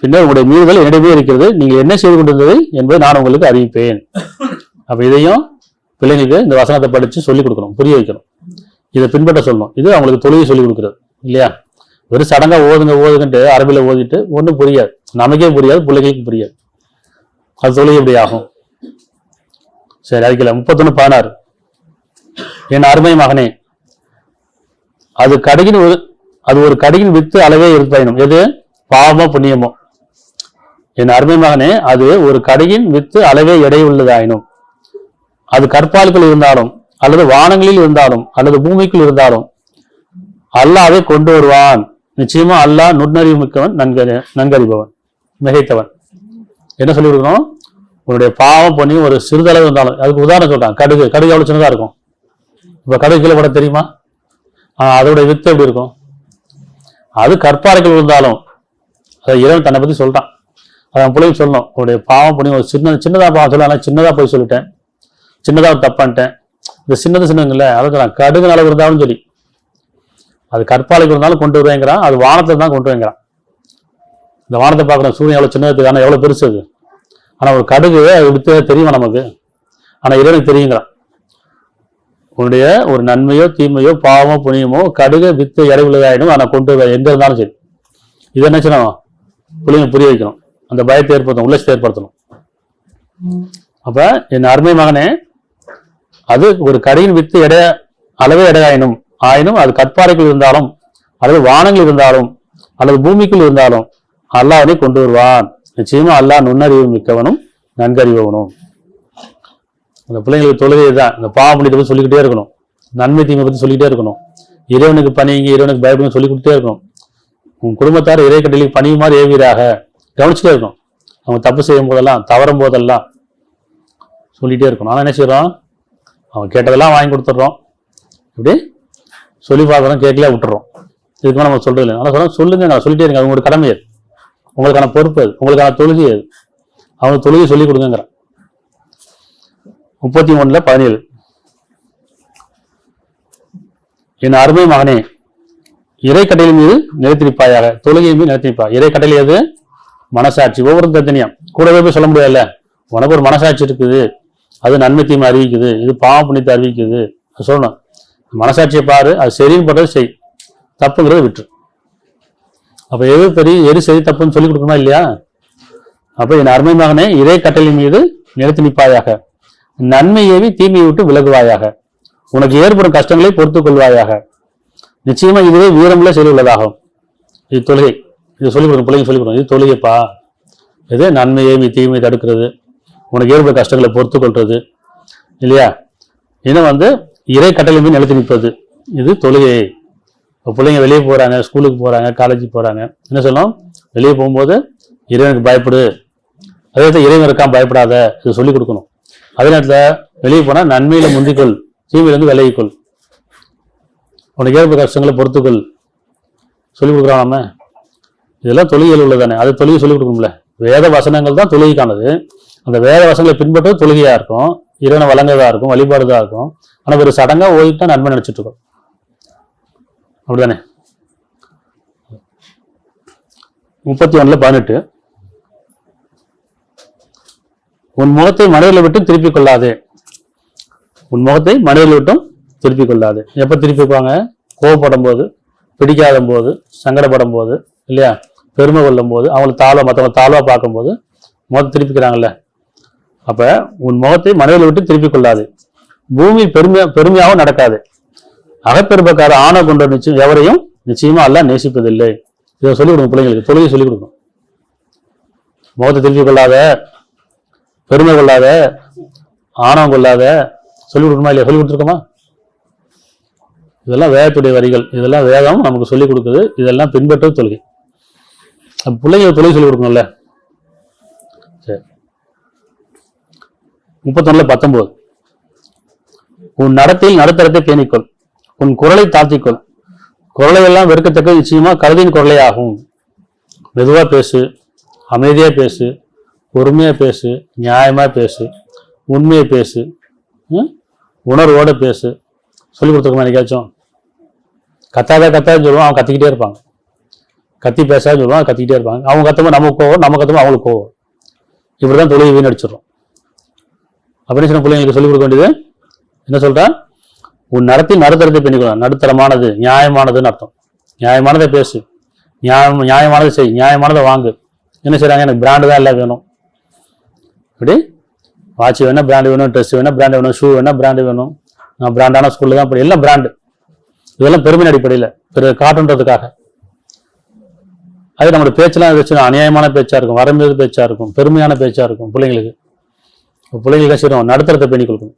[SPEAKER 1] பின்னர் உங்களுடைய மீறுதல் என்னிடமே இருக்கிறது, நீங்கள் என்ன செய்து கொண்டிருந்தது என்பதை நான் உங்களுக்கு அறிவிப்பேன். அப்ப இதையும் பிள்ளைங்களுக்கு இந்த வசனத்தை படிச்சு சொல்லிக் கொடுக்கணும், புரிய வைக்கணும், இதை பின்பற்ற சொல்லணும். இது அவங்களுக்கு தொழிலை சொல்லிக் கொடுக்குறது இல்லையா? வெறும் சடங்கா ஓதுங்கன்ட்டு அரபில ஓதிட்டு ஒன்றும் புரியாது, நமக்கே புரியாது, பிள்ளைகளுக்கு புரியாது. அது தொழில் எப்படி ஆகும்? சரி, அதுக்கல 31:16. என் அருமை மகனே, அது ஒரு கடுகின் வித்து அளவே இருப்பாயினும். எது? பாவமோ புண்ணியமோ. என் அருமை மகனே, அது ஒரு கடுகின் வித்து அளவே எடை உள்ளதாயினும், அது கற்பால்கள் இருந்தாலும் அல்லது வானங்களில் இருந்தாலும் அல்லது பூமிக்குள் இருந்தாலும் அல்லாஹ்வை கொண்டு வருவான். நிச்சயமா அல்லாஹ் நுண்ணறிவு மிக்கவன், நன்கறிபவன், மிகைத்தவன். என்ன சொல்லி கொடுக்கணும்? உன்னுடைய பாவம் பண்ணி ஒரு சிறிதளவு இருந்தாலும், அதுக்கு உதாரணம் சொல்றான். கடுகு எவ்வளவு சின்னதா இருக்கும். இப்ப கடுகு கீழே போட தெரியுமா? அதோட வித்து எப்படி இருக்கும்? அது கற்பாறைகள் இருந்தாலும், அதை இறைவன் தன்னை பத்தி சொல்றான். அவன் பிள்ளைங்க சொல்லணும், உன்னுடைய பாவம் பண்ணி ஒரு சின்னதா பாவம் சொல்ல, சின்னதா போய் சொல்லிட்டேன், சின்னதா ஒரு தப்பான்ட்டேன், இந்த சின்னதுங்கல்ல அதை சொல்றான். கடுகு அளவு இருந்தாலும் சொல்லி, அது கற்பாலைக்கு இருந்தாலும் கொண்டு வருவேங்கிறான். அது வானத்தை தான் கொண்டு வருங்கிறான். இந்த வானத்தை பார்க்குறோம், சூரியன் எவ்வளவு சின்னது, ஆனால் எவ்வளவு பெருசு அது. ஆனா ஒரு கடுகு அது வித்து தெரியுமா நமக்கு? ஆனா இறைவனுக்கு தெரியுங்கிறான். உன்னுடைய ஒரு நன்மையோ தீமையோ பாவமோ புண்ணியமோ கடுகு வித்து எடை உள்ளதாயிடும், ஆனா கொண்டு எங்க இருந்தாலும் சரி. இது என்ன செய்யணும்? பிள்ளைங்க புரிய வைக்கணும், அந்த பயத்தை ஏற்படுத்தணும், உள்ளத்தை ஏற்படுத்தணும். அப்ப என் அருமை மகனே, அது ஒரு கடுகின் வித்து அளவே ஆயினும் அது கற்பாறைக்குள் இருந்தாலும் அல்லது வானங்கள் இருந்தாலும் அல்லது பூமிக்குள் இருந்தாலும் அல்லாஹ்வை கொண்டு வருவான். நிச்சயமா அல்லாஹ் நுண்ணறிவு மிக்கவனும் நன்கறிபவனும். அந்த பிள்ளைங்களுக்கு தொழுகை தான், இந்த பாவம் பண்ணி பற்றி சொல்லிக்கிட்டே இருக்கணும், நன்மை தீமை பற்றி சொல்லிக்கிட்டே இருக்கணும், இறைவனுக்கு பணிங்க, இறைவனுக்கு பயப்படுங்க சொல்லி கொடுத்தே இருக்கணும். உன் குடும்பத்தார் இறை கட்டளைக்கு பணியுமாறு ஏவீராக கவனிச்சுட்டே இருக்கணும். அவங்க தப்பு செய்யும் போதெல்லாம், தவறும் போதெல்லாம் சொல்லிட்டே இருக்கணும். ஆனால் என்ன செய்யறோம்? அவங்க கேட்டதெல்லாம் வாங்கி கொடுத்துட்றோம், இப்படி சொல்லி பார்க்குறோம், கேட்கல விட்டுறோம். இதுக்கு நம்ம சொல்றது இல்லை. ஆனால் சொல்லுங்க, நான் சொல்லிட்டே இருங்க, அது உங்களோட கடமை, அது உங்களுக்கான பொறுப்பு, அது உங்களுக்கான தொழுகை, அது அவங்க தொழுகை சொல்லிக் கொடுங்கிறான். 31:17. என் அருமை மகனே, இறை கட்டளை மீது நிலைத்திருப்பாயாக, தொழுகை மீது நிலைத்திருப்பா. இறை கட்டளை எது? மனசாட்சி. ஒவ்வொரு தனியா கூடவே போய் சொல்ல முடியாதுல்ல. உனக்கு ஒரு மனசாட்சி இருக்குது, அது நன்மை தீமை அறிவிக்குது, இது பாவ புண்ணியத்தை அறிவிக்குது, சொல்லணும். மனசாட்சியை பாரு, அது சரின்னு பண்றது செய், தப்புங்கிறத விட்டுரு. அப்ப எது சரி தப்புன்னு சொல்லி கொடுக்கணுமா இல்லையா? அப்ப என் அருமை மகனே, இறை கட்டளை மீது நிலைத்து நிற்பாயாக, நன்மை ஏவி தீமையை விட்டு விலகுவாயாக, உனக்கு ஏற்படும் கஷ்டங்களை பொறுத்துக் கொள்வாயாக. நிச்சயமா இதுவே வீரமுள்ள செயல் உள்ளதாகும். இது தொழுகை. இது சொல்லிக் கொடுக்கும், பிள்ளைங்க சொல்லிக் கொடுக்கும். இது தொழுகைப்பா. இது நன்மை ஏவி தீமையை தடுக்கிறது, உனக்கு ஏற்படும் கஷ்டங்களை பொறுத்து கொள்றது இல்லையா? இன்னும் இறை கட்டளை மீது நிலைத்து நிற்பது, இது தொழுகை. இப்போ பிள்ளைங்க வெளியே போறாங்க, ஸ்கூலுக்கு போறாங்க, காலேஜுக்கு போறாங்க, என்ன சொல்லணும்? வெளியே போகும்போது இறைவனுக்கு பயப்படு, அதே நேரத்தில் இறைவன் இருக்கான் பயப்படாத, இது சொல்லிக் கொடுக்கணும். அதே நேரத்தில் வெளியே போனா நன்மையில முந்திக்கொள், தீமையிலிருந்து விலகிக்கொள், உனக்கு ஏற்ப கஷ்டங்களை பொறுத்துக்கொள் சொல்லிக் கொடுக்குறோம் நம்ம. இதெல்லாம் தொழுகையில் உள்ளதானே, அது தொழுகை சொல்லிக் கொடுக்கணும்ல. வேத வசனங்கள் தான் தொழுகைக்கானது. அந்த வேத வசனங்களை பின்பற்றது தொழுகையா இருக்கும், இறைவனை வழங்குறதா இருக்கும், வழிபாடுதான் இருக்கும். ஆனா ஒரு சடங்கா ஓய்விட்டு தான் நன்மை நினைச்சிட்டு இருக்கோம். அப்படிதானே? 31:18 உன் முகத்தை மனிதர்களை விட்டு திருப்பிக் கொள்ளாதே. உன் முகத்தை மனிதர்களை விட்டும் திருப்பிக் கொள்ளாது. எப்ப திருப்பிக்குவாங்க? கோவப்படும் போது, பிடிக்காத போது, சங்கடப்படும் போது இல்லையா, பெருமை கொள்ளும் போது, மற்றவங்க தாழ்வா பார்க்கும் போது முகத்தை திருப்பிக்கிறாங்கல்ல. அப்ப உன் முகத்தை மனிதர்களை விட்டு திருப்பிக் கொள்ளாது. பூமி பெருமையாகவும் நடக்காது. அகப்பெருமைக்கார ஆணை கொண்ட நிச்சயம் எவரையும் நிச்சயமா அல்ல நேசிப்பதில்லை. இதை சொல்லிக் கொடுக்கும் பிள்ளைங்களுக்கு, தொழுகை சொல்லிக் கொடுக்கும். முகத்தை திருப்பிக் கொள்ளாத, பெருமை கொள்ளாத, ஆணவம் கொள்ளாத சொல்லிக் கொடுக்கணுமா இல்லையா? சொல்லிக் கொடுத்துருக்கோமா? இதெல்லாம் வேதத்துடைய வரிகள், இதெல்லாம் வேதம் நமக்கு சொல்லிக் கொடுக்குது. இதெல்லாம் பின்பற்றது தொழுகை. பிள்ளைங்க தொழுகை சொல்லிக் கொடுக்கணும்ல. சரி. 31:19 உன் நடத்தையில் நடுத்தரத்தை பேணிக்கொள், உன் குரலை தாழ்த்திக்கொள். குரலை எல்லாம் வெறுக்கத்தக்க நிச்சயமா கழுதின் குரலே ஆகும். மெதுவா பேசு, அமைதியா பேசு, பொறுமையா பேசு, நியாயமா பேசு, உண்மையை பேசு, உணர்வோட பேசு. சொல்லிக் கொடுத்துருக்கோமா என்னைக்காச்சும்? கத்தாத சொல்லுவான், அவன் கத்திக்கிட்டே இருப்பாங்க. கத்தி பேசாத சொல்லுவான், கத்திக்கிட்டே இருப்பாங்க. அவங்க கத்தமா நமக்கு கோவம், நம்ம கத்தமா அவங்களுக்கு கோவம். இப்படிதான் தொழிலை வீணடிச்சிடறோம். அப்படின்னு சின்ன பிள்ளைங்களுக்கு சொல்லிக் கொடுக்க வேண்டியது என்ன சொல்றான்? உன் நடத்தி நடுத்தரத்தை பண்ணிக்கலாம். நடுத்தரமானது, நியாயமானதுன்னு அர்த்தம். நியாயமானதை பேசு, நியாயமானதை செய், நியாயமானதை வாங்கு. என்ன செய்றாங்க? எனக்கு பிராண்டு தான் எல்லாம் வேணும். இப்படி வாட்ச் வேணா பிராண்டு வேணும், ட்ரெஸ் வேணா பிராண்டு வேணும், ஷூ வேணா பிராண்டு வேணும், நான் பிராண்டான ஸ்கூல்ல தான் எல்லாம் பிராண்டு. இதெல்லாம் பெருமை அடிப்படையில் காட்டுன்றதுக்காக. அது நம்மளோட பேச்செல்லாம் வச்சு அநியாயமான பேச்சா இருக்கும், வரம்பு பேச்சா இருக்கும், பெருமையான பேச்சா இருக்கும். பிள்ளைங்களுக்கு செய்யறோம், நடுத்தரத்தை பேணி கொடுக்கணும்.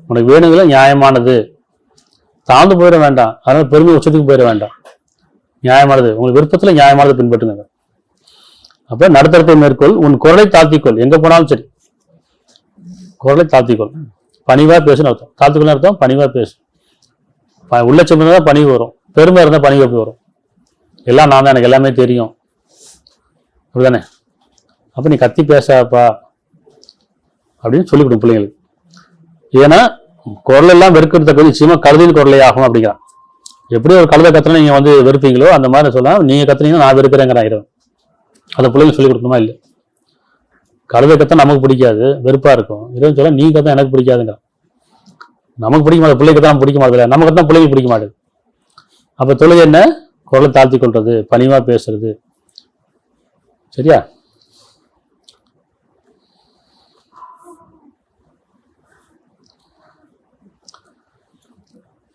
[SPEAKER 1] உனக்கு வேணுங்கள நியாயமானது, தாழ்ந்து போயிட வேண்டாம், அதனால பெருமை உச்சத்துக்கு போயிட வேண்டாம். நியாயமானது, உங்களுக்கு விருப்பத்துல நியாயமானது பின்பற்றுங்க. அப்ப நடுத்தரத்தை மேற்கொள், உன் குரலை தாழ்த்திக்கொள். எங்க போனாலும் சரி குரலை தாழ்த்திக்கொள். பணிவா பேசுன்னு அர்த்தம். தாழ்த்திக்கொள்ள அர்த்தம் பணிவா பேசு. உள்ளட்சம் இருந்தால் பணிவு வரும், பெருமை இருந்தால் பணிவு எப்படி வரும்? எல்லாம் நான் தான், எனக்கு எல்லாமே தெரியும், அப்படிதானே? அப்ப நீ கத்தி பேசாப்பா அப்படின்னு சொல்லிக் கொடுக்கும் பிள்ளைங்களுக்கு. ஏன்னா குரல் எல்லாம் வெறுக்கிறதுக்கு நிச்சயமா கழுதின் குரலே ஆகும் அப்படிங்கிறான். எப்படி ஒரு கழுதை கத்துனா நீங்க வெறுப்பீங்களோ அந்த மாதிரி சொல்லலாம். நீங்க கத்துனீங்கன்னா நான் வெறுக்கிறேங்கிறான் இறைவன். அதை பிள்ளைங்க சொல்லிக் கொடுக்கணுமா இல்லை? கழுதை கத்த நமக்கு பிடிக்காது, வெறுப்பா இருக்கும். இறைவன் சொல்ல நீ கத்த எனக்கு பிடிக்காதுங்கிறான். நமக்கு பிடிக்க மாட்டேது, பிள்ளைக்கு தான் பிடிக்க மாட்டேது, நமக்கு தான் பிள்ளைங்க பிடிக்க மாட்டேது. அப்ப தொழுகை என்ன? குரலை தாழ்த்தி கொள்றது, பணிவா பேசுறது. சரியா?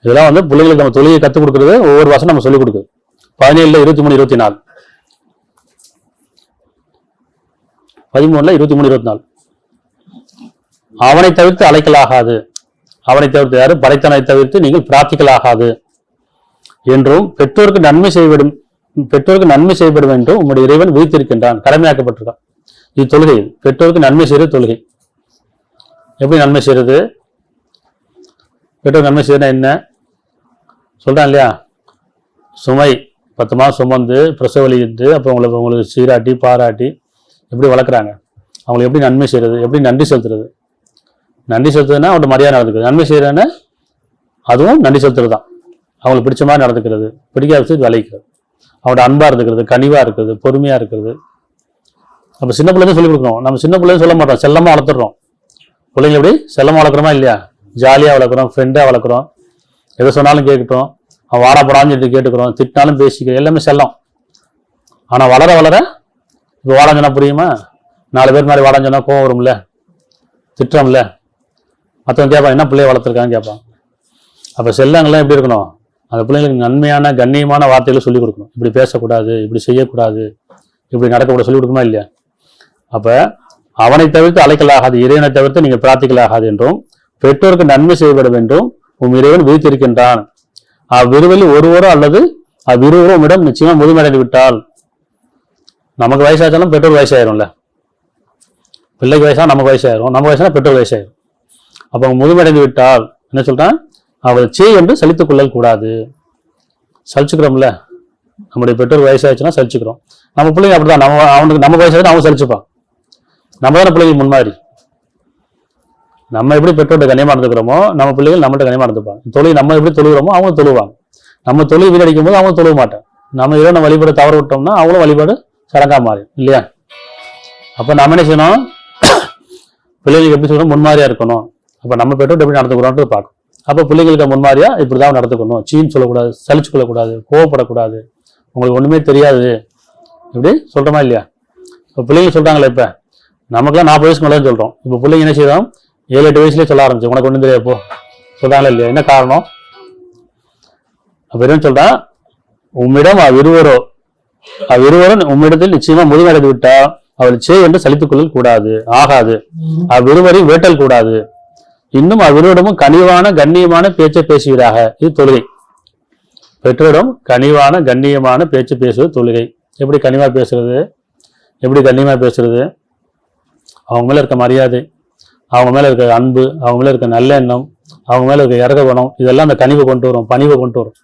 [SPEAKER 1] இதெல்லாம் பிள்ளைங்களுக்கு நம்ம தொழிலை கற்றுக் கொடுக்கறது ஒவ்வொரு வருஷம் நம்ம சொல்லிக் கொடுக்குது. 17, 23, 24, 13, 23, 24. அவனை தவிர்த்து அழைக்கலாகாது. அவனை தவிர்த்து யாரு? படைத்தனை தவிர்த்து நீங்கள் பிரார்த்திக்கலாகாது என்றும் பெற்றோருக்கு நன்மை செய்யப்படும் என்றும் உங்களுடைய இறைவன் விதித்திருக்கின்றான், கடமையாக்கப்பட்டிருக்கான். இது தொழுகை. பெற்றோருக்கு நன்மை செய்யறது தொழுகை. எப்படி நன்மை செய்யறது? பெற்றோருக்கு நன்மை செய்யறதுனா என்ன சொல்றான் இல்லையா? சுமை 10 மாதம் சுமந்து பிரசவ இருந்து அப்புறம் உங்களுக்கு சீராட்டி பாராட்டி எப்படி வளர்க்குறாங்க, அவங்களுக்கு எப்படி நன்மை செய்யறது, எப்படி நன்றி செலுத்துறது. நன்றி செலுத்துறதுன்னா அவனோட மரியாதை நடந்துக்குது. நன்மை செய்யறதுன்னா அதுவும் நன்றி செலுத்துறது தான். அவங்களுக்கு பிடிச்ச மாதிரி நடந்துக்கிறது, பிடிக்காத விஷயத்துக்கு விளைவிக்கிறது, அவங்களோட அன்பா இருக்கிறது, கனிவா இருக்கிறது, பொறுமையா இருக்கிறது. அப்ப சின்ன பிள்ளைங்க சொல்லிக் கொடுக்கணும். நம்ம சின்ன பிள்ளைங்க சொல்ல மாட்டோம், செல்லமா வளர்த்துடுறோம். பிள்ளைங்க எப்படி செல்லமா வளர்க்குறோமா இல்லையா? ஜாலியா வளர்க்குறோம், ஃப்ரெண்டா வளர்க்குறோம், எதை சொன்னாலும் கேட்கட்டும், அவன் வாடாப்படான்னு சொல்லிட்டு கேட்டுக்கிறோம், திட்டினாலும் பேசிக்கிறோம், எல்லாமே செல்லம். ஆனா வளர வளர இப்போ வாடாஞ்சனா புரியுமா? 4 பேர் மாதிரி வாடாஞ்சனா கோவம் வரும்ல, திட்டம்ல, மற்றவன் கேட்பான் என்ன பிள்ளைய வளர்த்துருக்கான்னு கேட்பான். அப்ப செல்லங்கள்லாம் எப்படி இருக்கணும்? அந்த பிள்ளைங்களுக்கு நன்மையான கண்ணியமான வார்த்தைகளை சொல்லிக் கொடுக்கணும். இப்படி பேசக்கூடாது, இப்படி செய்யக்கூடாது, இப்படி நடக்கக்கூடாது சொல்லிக் கொடுக்குமா இல்லையா? அப்ப அவனை தவிர்த்து அழைக்கலாகாது, இறைவனை தவிர்த்து நீங்கள் பிரார்த்திக்கலாகாது என்றும், பெற்றோருக்கு நன்மை செய்யப்பட வேண்டும் இறைவன் விதித்திருக்கின்றான். அவ்விருவரில் ஒருவரோ அல்லது அவ்விருவரும் உம்மிடம் நிச்சயமா முதுமடைந்து விட்டால், நமக்கு வயசாச்சாலும் பெற்றோர் வயசாயிரும்ல, பிள்ளைக்கு வயசா நமக்கு வயசாயிரும், நம்ம வயசானா பெற்றோர் வயசாயிரும். அப்ப அவங்க முதுமடைந்து விட்டால் என்ன சொல்றான்? அவள் என்று சலித்துக் கொள்ளல் கூடாது. சலிச்சுக்கிறோம்ல, நம்முடைய பெற்றோர் வயசாச்சுன்னா சலிச்சுக்கிறோம். நம்ம பிள்ளைங்க அப்படிதான், அவனுக்கு நம்ம வயசாச்சு அவன் சலிச்சுப்பான். நம்ம தானே பிள்ளைங்க முன்மாதிரி. நம்ம எப்படி பெற்றோர்கிட்ட கண்ணியமா இருந்துக்கிறோமோ நம்ம பிள்ளைகள் நம்மகிட்ட கண்ணியமா இருந்துப்பாங்க. தொழில் நம்ம எப்படி தொழுகிறோமோ அவங்க தொழுவாங்க. நம்ம தொழில் வீணடிக்கும் போது அவங்க தொழுவ மாட்டாங்க. நம்ம இறைவனை வழிபாடு தவற விட்டோம்னா அவங்களும் வழிபாடு சடங்கா மாறி இல்லையா? அப்ப நம்ம என்ன செய்யணும்? பிள்ளைகளுக்கு எப்படி சொல்லணும்? முன்மாதிரியா இருக்கணும். அப்ப நம்ம பெற்றோர் எப்படி நடந்துக்கிறோம்னு பார்க்கணும். அப்ப பிள்ளைங்களுக்கு முன்மாதிரியா இப்படிதான் நடந்துக்கணும். சீன் சொல்லக்கூடாது, சலிச்சு கொள்ளக்கூடாது, கோவப்படக்கூடாது, உங்களுக்கு ஒண்ணுமே தெரியாது, இப்படி சொல்றோமா இல்லையா? இப்ப பிள்ளைங்க சொல்றாங்களே, இப்ப நமக்குலாம் 40 வயசுக்கு மேலே சொல்றோம். இப்ப பிள்ளைங்க என்ன செய்யறோம்? 7-8 வயசுலயே சொல்ல ஆரம்பிச்சு உனக்கு ஒண்ணும் தெரியாது போ சொல்றாங்களா இல்லையா? என்ன காரணம்? அப்ப என்ன சொல்றா? உம்மிடம் அவ்விருவரும் உம்மிடத்தில் நிச்சயமா முதுமடைந்து விட்டா அவள் என்று சலித்துக் கொள்ள கூடாது, ஆகாது. அவ்விருவரையும் வேட்டல் கூடாது. இன்னும் அவ்விருவரிடமும் கனிவான கண்ணியமான பேச்சை பேசுவீராக. இது தொழுகை. பெற்றோரிடம் கனிவான கண்ணியமான பேச்சு பேசுவது தொழுகை. எப்படி கனிவா பேசுறது? எப்படி கண்ணியமா பேசுறது? அவங்க மேல இருக்க மரியாதை, அவங்க மேல இருக்க அன்பு, அவங்க மேல இருக்க நல்ல எண்ணம், அவங்க மேல இருக்க இறக்க குணம், இதெல்லாம் அந்த கனிவை கொண்டு வரும், பணிவை கொண்டு வரும்.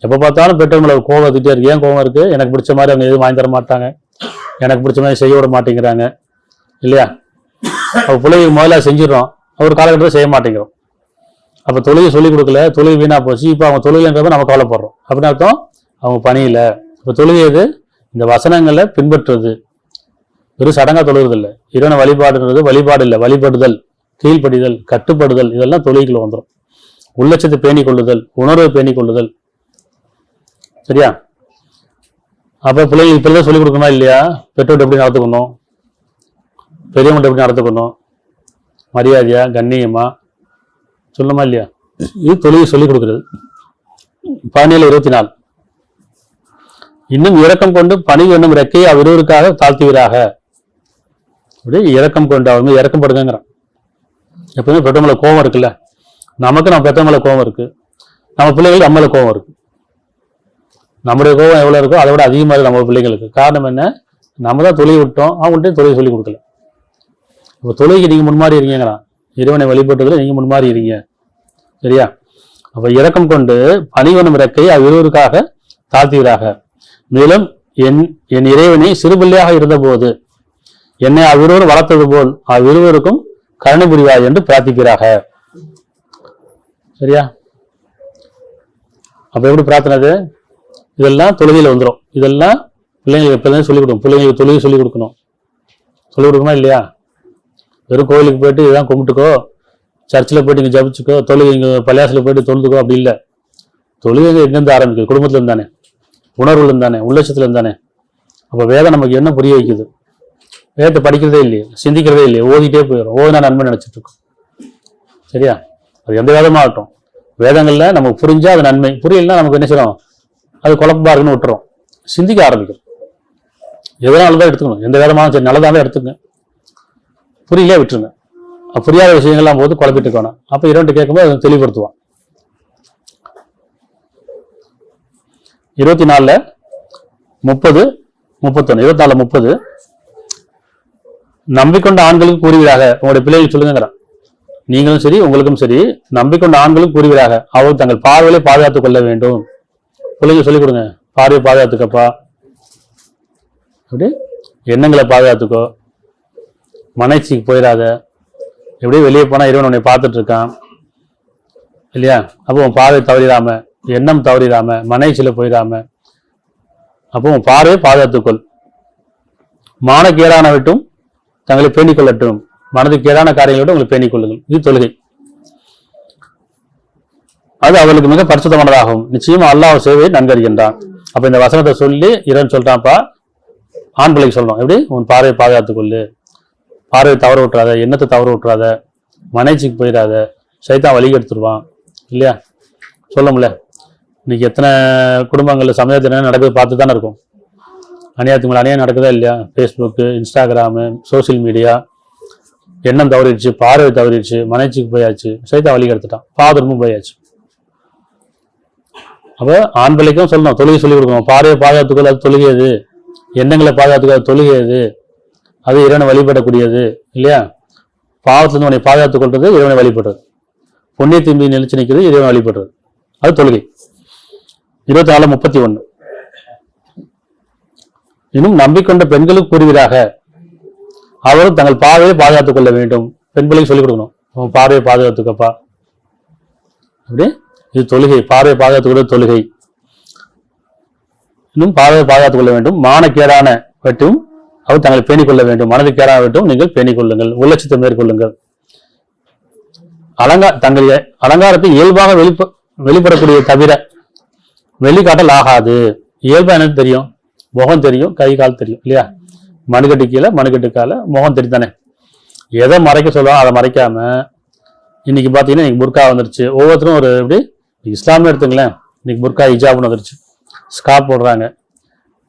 [SPEAKER 1] எப்ப பார்த்தாலும் பெற்றோர்களை கோவம் வந்துட்டே இருக்கு. ஏன் கோவம் இருக்கு? எனக்கு பிடிச்ச மாதிரி அவங்க எதுவும் வாங்கி தர மாட்டாங்க, எனக்கு பிடிச்ச மாதிரி செய்ய விட மாட்டேங்கிறாங்க இல்லையா? அப்ப பிள்ளைங்க முதல்ல செஞ்சிடறோம், ஒரு காலகட்டத்தில் செய்ய மாட்டேங்கிறோம். அப்ப தொழிலை சொல்லிக் கொடுக்கல, தொழில் வீணா போச்சு. இப்ப அவங்க தொழில்ன்றப்ப நம்ம கவலைப்படுறோம். அப்படின்னு அர்த்தம் அவங்க பணியில. இப்ப தொழுகை எது? இந்த வசனங்களை பின்பற்றுறது. வெறும் சடங்கா தொழுகிறது இல்லை. இறைவனை வழிபாடுன்றது வழிபாடு இல்லை, வழிபடுதல், கீழ்ப்படிதல், கட்டுப்படுதல், இதெல்லாம் தொழுகைக்குள்ள வந்துடும். உள்ளட்சத்தை பேணிக் கொள்ளுதல், உணர்வை பேணிக் கொள்ளுதல். சரியா? அப்ப பிள்ளைங்களுக்கு இப்பதான் சொல்லிக் கொடுக்கணுமா இல்லையா? பெற்றோர்கிட்ட எப்படி நடத்துக்கணும், பெரியவங்கள்ட்ட எப்படி நடத்துக்கணும், மரியாதையா கண்ணியமா சொல்லணுமா இல்லையா? இது தொழுகை சொல்லிக் கொடுக்கிறது. 17:24 இன்னும் இரக்கம் கொண்டு பணிவு என்னும் ரெக்கையை அவ்விருவருக்காக தாழ்த்துவீராக. அப்படி இரக்கம் கொண்டு அவங்க இரக்கம் படுங்கிறான். எப்பவுமே பெற்றவங்கள கோபம் இருக்குல்ல, நமக்கு நம்ம பெற்றவங்கள கோபம் இருக்கு, நம்ம பிள்ளைகளுக்கு நம்மள கோபம் இருக்கு. நம்முடைய கோபம் எவ்வளவு இருக்கோ அதை விட அதிகமாக இருக்கு நம்ம பிள்ளைங்களுக்கு. காரணம் என்ன? நம்ம தான் தொழில் விட்டோம், அவங்கள்ட்ட தொழில் சொல்லிக் கொடுக்கல. இப்போ தொழிலுக்கு நீங்க முன்மாறி இருக்கீங்கிறான். இறைவனை வழிபட்டதுல நீங்க முன்மாறி இருக்கீங்க. சரியா? அப்ப இரக்கம் கொண்டு பணிவனும் இறக்கை அவ்விருவருக்காக தாழ்த்துவீராக. மேலும் என் இறைவனை சிறுபிள்ளையாக இருந்த போது என்னை அவ்விருவரும் வளர்த்தது போல் அவ்விருவருக்கும் கருணை புரிவாய் என்று பிரார்த்திப்பீராக. சரியா? அப்ப எப்படி பிரார்த்தனது? இதெல்லாம் தொழுகையில வந்துடும். இதெல்லாம் பிள்ளைங்களுக்கு எப்போதும் சொல்லிக் கொடுக்கும். பிள்ளைங்களுக்கு தொழுகை சொல்லிக் கொடுக்கணும். சொல்லிக் கொடுக்கணுமா இல்லையா? வெறும் கோயிலுக்கு போயிட்டு இதுதான் கும்பிட்டுக்கோ, சர்ச்சில் போயிட்டு இங்கே ஜபிச்சுக்கோ, தொழுகை இங்கே பள்ளியாசில் போயிட்டு தொழுதுக்கோ அப்படி இல்லை. தொழுகை எங்கேருந்து ஆரம்பிக்குது? குடும்பத்துல இருந்தானே, உணர்வுல இருந்தானே, உள்ளட்சத்துல இருந்தானே. அப்ப வேதம் நமக்கு என்ன புரிய வைக்குது? வேதத்தை படிக்கிறதே இல்லையே, சிந்திக்கிறதே இல்லையே, ஓதிட்டே போயிடும். ஓதினா நன்மை நினைச்சிட்டு இருக்கோம். சரியா? அது எந்த வேதமா ஆகட்டும், வேதங்கள்ல நமக்கு புரிஞ்சா அது நன்மை, புரியலன்னா நமக்கு என்ன செய்யணும்? அது குழப்பமா இருக்குன்னு விட்டுறோம். சிந்திக்க ஆரம்பிக்கும். எதனாலதான் எடுத்துக்கணும், எந்த வேதமாலும் சரி நல்லதாவே எடுத்துக்கங்க, புரியலையா விட்டுருங்க. புரியாத விஷயங்கள்லாம் போது குழப்பிட்டு இருக்கணும். அப்ப இரண்டு கேட்கும்போது அதை தெளிவுபடுத்துவான். 24, 30, 31, 24, 30 நம்பிக்கொண்ட ஆண்களுக்கு கூறுவீராக. உங்களுடைய பிள்ளைகள் சொல்லுங்கிறான். நீங்களும் சரி உங்களுக்கும் சரி நம்பிக்கொண்ட ஆண்களுக்கு கூறுவீராக. அவர்கள் தங்கள் பார்வையை பாதுகாத்துக் கொள்ள வேண்டும். பிள்ளைங்க சொல்லிக் கொடுங்க, பார்வையை பாதுகாத்துக்கப்பா, அப்படி எண்ணங்களை பாதுகாத்துக்கோ, மனைச்சிக்கு போயிடாத, எப்படியும் வெளியே போனா இறைவன் உன்னை பார்த்துட்டு இருக்கான் இல்லையா? அப்போ உன் பார்வை தவறிடாம எண்ணம் தவறிடாம, மனைச்சில போயிடாம, அப்போ உன் பார்வையை பாதுகாத்துக்கொள். மானக்கேடான விட்டும் தங்களை பேணிக் கொள்ளட்டும், மனதுக்கு கேடான காரியங்களோடு உங்களை பேணிக் கொள்ளுங்கள். இது தொழுகை. அது அவளுக்கு மிக பரிசுத்தமானதாகும். நிச்சயமா அல்லாஹ் சேவையை நன்கறிகின்றான். அப்ப இந்த வசனத்தை சொல்லி இறைவன் சொல்றான்ப்பா, ஆண் பிள்ளைக்கு சொல்லணும். எப்படி? உன் பார்வையை பாதுகாத்துக் கொள்ளு, பார்வையை தவற விட்டுறாத, எண்ணத்தை தவற விட்டுறாத, மனைச்சிக்கு போயிடாத, சைத்தான் வழி எடுத்துருவான் இல்லையா? சொல்ல முடியல. இன்னைக்கு எத்தனை குடும்பங்கள்ல சமயத்தில் நடக்குது பார்த்து தானே இருக்கும். அநியாயத்துக்கு மேலே அநியாயம் நடக்குதா இல்லையா? Facebook, Instagram, social media. எண்ணம் தவறிடுச்சு, பார்வை தவறிடுச்சு, மனைச்சிக்கு போயாச்சு, சைத்தான் வழி எடுத்துட்டான், பாதரமும் போயாச்சு. அப்போ ஆண் பிள்ளைக்கும் சொல்லணும், தொழுகை சொல்லிக் கொடுக்கணும். பார்வையை பாதுகாத்துக்கொள்ள அது தொழுகையது, எண்ணங்களை பாதுகாத்துக்க அது தொழுகையது, அது இறைவனை வழிபடக்கூடியது இல்லையா? பாவத்திலிருந்து உன்னை பாதுகாத்துக் கொள்றது இறைவனை வழிபடுறது, புண்ணியத்தின் மீது நிலைச்சு நிற்கிறது இறைவனை வழிபடுறது, அது தொழுகை. 24:31. இன்னும் நம்பிக்கொண்ட பெண்களுக்கு கூறுவீராக, அவரும் தங்கள் பார்வையை பாதுகாத்துக் கொள்ள வேண்டும். பெண் பிள்ளைக்கு சொல்லிக் கொடுக்கணும், உன் பார்வையை பாதுகாத்துக்கப்பா. அப்படி இது தொழுகை. பார்வையை பாதுகாத்துக் தொழுகை. இன்னும் பார்வையை பாதுகாத்துக் கொள்ள வேண்டும். மானக்கேடான வெட்டும் அவர் தங்களை பேணிக் கொள்ள வேண்டும். மனதுக்கு கேடான வெட்டும் நீங்கள் பேணிக் கொள்ளுங்கள், உள்ளட்சத்தை மேற்கொள்ளுங்கள். தங்கள் அலங்காரத்தை இயல்பாக வெளிப்படக்கூடிய தவிர வெளிக்காட்டல் ஆகாது. இயல்பா எனக்கு தெரியும், முகம் தெரியும், கை கால் தெரியும் இல்லையா? மணுக்கட்டு கீழே மணுக்கட்டு கால முகம் தெரியும் தானே. எதை மறைக்க சொல்லுவோம் அதை மறைக்காம, இன்னைக்கு பார்த்தீங்கன்னா இன்னைக்கு புர்கா வந்துருச்சு. ஒவ்வொருத்தரும் ஒரு எப்படி இஸ்லாமிய எடுத்துங்களேன், இன்னைக்கு புர்கா ஹிஜாப்னு வந்துருச்சு, ஸ்காப் போடுறாங்க.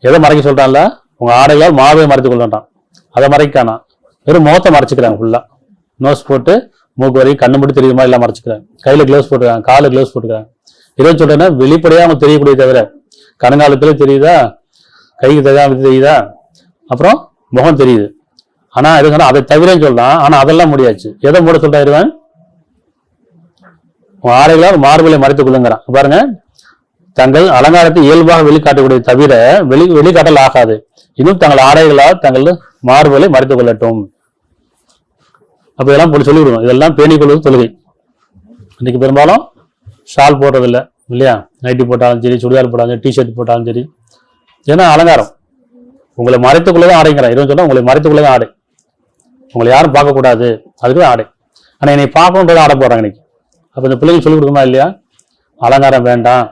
[SPEAKER 1] எதை மறைக்க சொல்றான்ல? உங்க ஆடைகளால் மாவை மறைத்து கொள்றான், அதை மறைக்கானா வெறும் முகத்தை மறைச்சிக்கிறாங்க ஃபுல்லா. நோஸ் போட்டு மூக்கு வரைக்கும் கண்ணு மட்டும் தெரியுமா எல்லாம் மறைச்சிக்கிறாங்க. கையில கிளவுஸ் போட்டுக்கிறாங்க, கால கிளவுஸ் போட்டுக்கிறாங்க. இருபது சொல்றேன்னா வெளிப்படையா அவங்க தெரியக்கூடிய தவிர கணுங்காலத்துல தெரியுதா, கைக்கு தெரியுதா, அப்புறம் முகம் தெரியுது. ஆனா எதுனா அதை தவிரன்னு சொல்றான். ஆனா அதெல்லாம் முடியாச்சு. எதை மூட சொல்றா இருவன்? ஆடைகளால் மார்பலை மறைத்துக் கொள்ளுங்கிறான். பாருங்க, தங்கள் அலங்காரத்தை இயல்பாக வெளிக்காட்டக்கூடிய தவிர வெளிக்காட்டல் ஆகாது. இன்னும் தங்கள் ஆடைகளால் தங்கள் மார்பலை மறைத்துக் கொள்ளட்டும். அப்ப இதெல்லாம் போட்டு சொல்லி விடுவோம். இதெல்லாம் பேணிக் கொள்வது தொழுகை. இன்னைக்கு பெரும்பாலும் ஷால் போடுறது இல்லை இல்லையா? நைட்டி போட்டாலும் சரி, சுடிதார் போட்டாலும், டிஷர்ட் போட்டாலும் சரி. ஏன்னா அலங்காரம் உங்களை மறைத்துக்குள்ளதான் ஆடைங்கிறான். இருவன் சொன்னா உங்களை மறைத்துக்குள்ளதான் ஆடை, உங்களை யாரும் பார்க்கக்கூடாது, அதுக்குதான் ஆடை. ஆனா என்னை பார்க்கணுன்றதை ஆடை போடுறாங்க இன்னைக்கு. அப்ப இந்த பிள்ளைங்களுக்கு சொல்லிக் கொடுக்குமா இல்லையா? அலங்காரம் வேண்டாம்,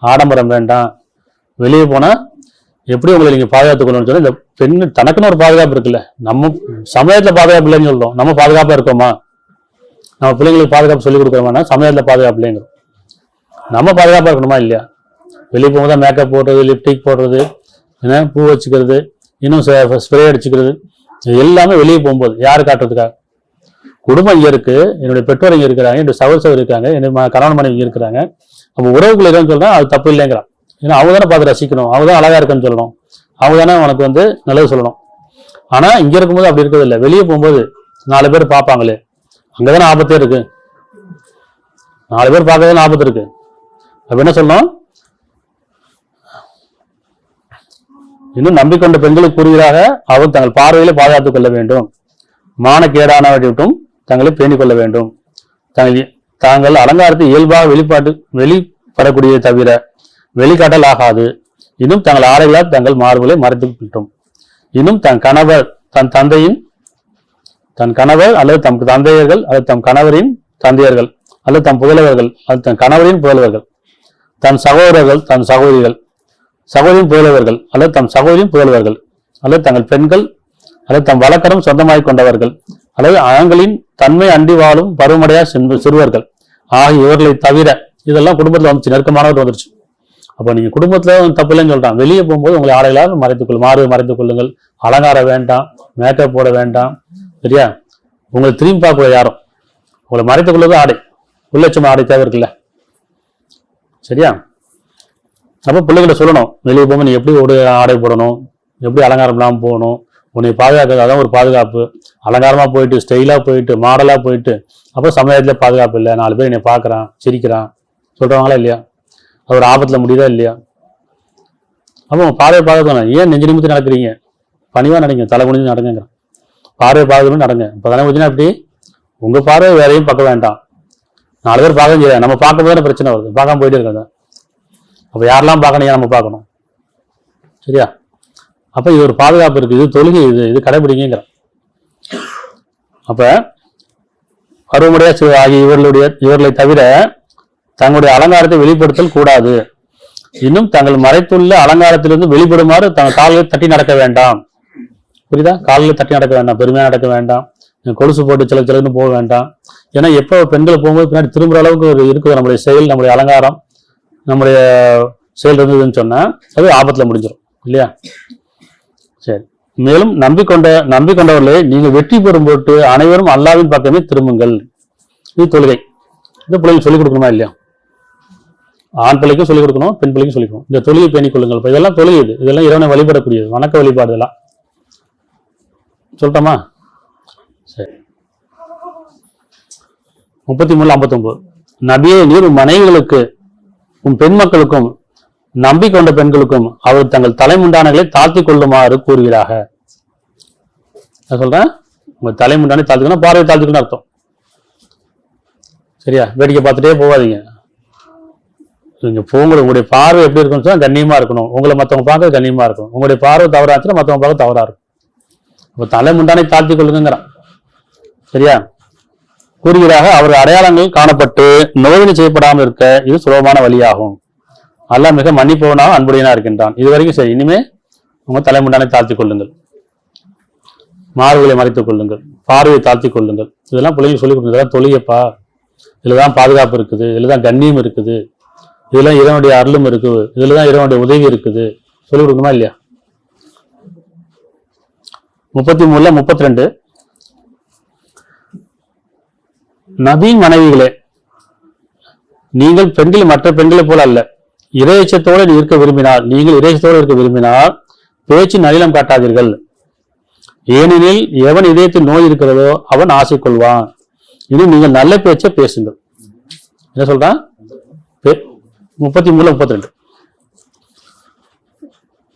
[SPEAKER 1] ஆடம்பரம் வேண்டாம், வெளியே போனா எப்படி உங்களை நீங்க பாதுகாத்துக்கணும்னு சொல்லி இந்த பெண் தனக்குன்னு ஒரு பாதுகாப்பு இருக்குல்ல. நம்ம சமயத்துல பாதுகாப்பு இல்லைன்னு சொல்றோம், நம்ம பாதுகாப்பா இருக்கோமா? நம்ம பிள்ளைங்களுக்கு பாதுகாப்பு சொல்லிக் கொடுக்குறோம்னா சமயத்துல பாதுகாப்பு இல்லைங்கிறோம். நம்ம பாதுகாப்பா இருக்கணுமா இல்லையா? வெளியே போகும்போது மேக்கப் போடுறது, லிப்டிக் போடுறது, என்ன பூ வச்சுக்கிறது, இன்னும் ஸ்ப்ரே அடிச்சுக்கிறது, எல்லாமே வெளியே போகும்போது யாரு காட்டுறதுக்காக? குடும்பம் இங்க இருக்கு, என்னுடைய பெற்றோர் இங்க இருக்கிறாங்க, என்னுடைய சகோதரர் இருக்காங்க, என்னுடைய கணவன் மனைவி இங்க இருக்கிறாங்க. அப்ப உறவுகள் எதுன்னு சொல்றேன், அது தப்பு இல்லைங்கிறான். ஏன்னா அவங்க தானே பார்த்து ரசிக்கணும், அவங்க தான் அழகா இருக்குன்னு சொல்லணும், அவங்க தானே உனக்கு நல்லது சொல்லணும். ஆனா இங்க இருக்கும்போது அப்படி இருக்கிறது இல்லை. வெளியே போகும்போது 4 பேர் பார்ப்பாங்களே, அங்கதானே ஆபத்தே இருக்கு. 4 பேர் பார்க்கறதுன்னு ஆபத்து இருக்கு. அப்ப என்ன சொல்லணும்? இன்னும் நம்பிக்கொண்ட பெண்களுக்கு கூறுகிறாக, அவர் தங்கள் பார்வையில பாதுகாத்துக் கொள்ள வேண்டும். மானக்கேடானவற்றையும் தங்களை பேணிக் கொள்ள வேண்டும். தாங்கள் அலங்காரத்தை இயல்பாக வெளிப்படக்கூடிய தவிர வெளிக்காட்டல் ஆகாது. இன்னும் தங்கள் ஆடைகளால் தங்கள் மார்புகளை மறைத்துக் கொள்ளும். இன்னும் தன் கணவர் அல்லது தம் தந்தையர்கள் அல்லது தம் கணவரின் தந்தையர்கள் அல்லது தம் புதல்வர்கள் அல்லது தன் கணவரின் புதல்வர்கள், தன் சகோதரர்கள் தன் சகோதரிகள், சகோதரின் புதல்வர்கள் அல்லது தம் சகோதரின் புதல்வர்கள் அல்லது தங்கள் பெண்கள் அல்லது தம் வழக்கரம் சொந்தமாய் கொண்டவர்கள் அல்லது ஆண்களின் தன்மை அண்டி வாழும் பருவமடையா சிறுவர்கள் ஆகிய இவர்களை தவிர, இதெல்லாம் குடும்பத்துல வந்துச்சு, நெருக்கமானவர் வந்துருச்சு. அப்போ நீங்க குடும்பத்துல தப்பு இல்லைன்னு சொல்றான். வெளியே போகும்போது உங்களை ஆடைகளால் மறைத்துக் கொள்ளுங்கள். அலங்காரம் வேண்டாம், மேக்கப் போட வேண்டாம், சரியா? உங்களை திரும்பி பார்க்க யாரும், உங்களை மறைத்துக் கொள்வது ஆடை, உள்ளட்சம் ஆடை தேவை இருக்குல்ல, சரியா? அப்போ பிள்ளைகளை சொல்லணும், வெளியே போகும்போது நீ எப்படி ஒரு ஆடை போடணும், எப்படி அலங்காரம் இல்லாமல் போகணும், உன்னை பாதுகாக்கிறது அதான் ஒரு பாதுகாப்பு. அலங்காரமா போயிட்டு, ஸ்டைலா போயிட்டு, மாடலா போயிட்டு, அப்போ சமயத்துல பாதுகாப்பு இல்லை. 4 பேர் என்னை பார்க்கறான், சிரிக்கிறான், சொல்றாங்களா இல்லையா? அது ஒரு ஆபத்துல முடியுதா இல்லையா? அப்போ பார்வை பாதுகாக்கணும். ஏன் நெஞ்சு நிமித்தி நடக்கிறீங்க? பணிவா நடங்க, தலை குனிஞ்சு நடங்க. பார்வை பாதுகாப்பு நடங்க. இப்போ தலை குனிஞ்சுன்னா எப்படி? உங்க பார்வை வேறையும் பார்க்க வேண்டாம். 4 பேர் பார்க்க முடியாது. நம்ம பார்க்கும் போது பிரச்சனை வருது, பார்க்காம போயிட்டே இருக்காங்க. அப்ப யாரெல்லாம் பார்க்கணும், நம்ம பார்க்கணும். சரியா? அப்ப இது ஒரு பாதுகாப்பு இருக்கு, இது தொழுகை, இது கடைபிடிங்கிற. அப்ப பருவமுடைய ஆகிய இவர்களை தவிர தங்களுடைய அலங்காரத்தை வெளிப்படுத்தல் கூடாது. இன்னும் தங்கள் மறைத்துள்ள அலங்காரத்திலிருந்து வெளிப்படுமாறு தங்கள் கால்களை தட்டி நடக்க வேண்டாம். புரியுதா? கால்களை தட்டி நடக்க வேண்டாம், பெருமையா நடக்க வேண்டாம், கொலுசு போட்டு சிலன்னு போக வேண்டாம். ஏன்னா எப்போ பெண்கள் போகும்போது பின்னாடி திரும்புற அளவுக்கு ஒரு இருக்குது நம்முடைய செயல், நம்முடைய அலங்காரம், நம்முடைய செயல் இருந்ததுன்னு சொன்னா அது ஆபத்துல முடிஞ்சிடும் இல்லையா? சரி. மேலும் நம்பிக்கொண்டவர்களே நீங்கள் வெற்றி பெறும் போட்டு அனைவரும் அல்லாஹ்வின் பக்கமே திரும்புங்கள். இது தொழுகை. இந்த பிள்ளைகள் சொல்லிக் கொடுக்கணுமா இல்லையா? ஆண் பிள்ளைக்கும் சொல்லிக் கொடுக்கணும், பெண் பிள்ளைக்கும் சொல்லிக் கொடுக்கணும். இந்த தொழுகை பேணிக் கொள்ளுங்கள். இதெல்லாம் தொழுகை, இதெல்லாம் இறைவனை வழிபடக்கூடியது, வணக்க வழிபாடு. இதெல்லாம் சொல்லட்டோமா? சரி. 33-59 நபியே, நீர் உன் மனைவிகளுக்கு உன் பெண் மக்களுக்கும் நம்பிக்கொண்ட பெண்களுக்கும் அவர் தங்கள் தலைமுண்டானங்களை தாழ்த்தி கொள்ளுமாறு கூறுகிறாக. நான் சொல்றேன், உங்க தலைமுண்டானை தாழ்த்திக்கணும், பார்வை தாழ்த்திக்கணும் அர்த்தம். சரியா? வேடிக்கை பார்த்துட்டே போகாதீங்க. நீங்க போங்க, உங்களுடைய பார்வை எப்படி இருக்குன்னு சொன்னா கண்ணியமா இருக்கணும். உங்களை மற்றவங்க பார்க்க கண்ணியமா இருக்கணும். உங்களுடைய பார்வை தவறாச்சுன்னா மற்றவங்க பார்க்க தவறா இருக்கும். அப்ப தலைமுண்டானை தாழ்த்தி கொள்ளுங்கிறான். சரியா? கூறுகிறாக அவர் அடையாளங்கள் காணப்பட்டு நோவினை செய்யப்படாமல் இருக்க இது சுலபமான வழியாகும். அல்லாஹ் மிக மன்னிப்பவனாக அன்புடையனா இருக்கின்றான். இது வரைக்கும் சரி. இனிமே உங்க தலைமுண்டானை தாழ்த்தி கொள்ளுங்கள், மார்புகளை மறைத்துக் கொள்ளுங்கள், பார்வையை தாழ்த்தி கொள்ளுங்கள். இதெல்லாம் பிள்ளைங்களுக்கு சொல்லிக் கொடுங்க. இதெல்லாம் தொழியப்பா, இதுலதான் பாதுகாப்பு இருக்குது, இதுலதான் கண்ணியம் இருக்குது, இதெல்லாம் இறைவனுடைய அருளும் இருக்குது, இதுலதான் இறைவனுடைய உதவி இருக்குது. சொல்லிக் கொடுக்கணுமா இல்லையா? 33-32 நபியின் மனைவிகளே, நீங்கள் பெண்கள் மற்ற பெண்களை போல அல்ல. இறையச்சத்தோடு இருக்க விரும்பினால், நீங்கள் இறையச்சத்தோடு இருக்க விரும்பினால் பேச்சு நளினம் காட்டாதீர்கள். ஏனெனில் எவன் இதயத்தில் நோய் இருக்கிறதோ அவன் ஆசை கொள்வான். இன்னும் நீங்கள் நல்ல பேச்சை பேசுங்கள். என்ன சொல்றான்? 33-32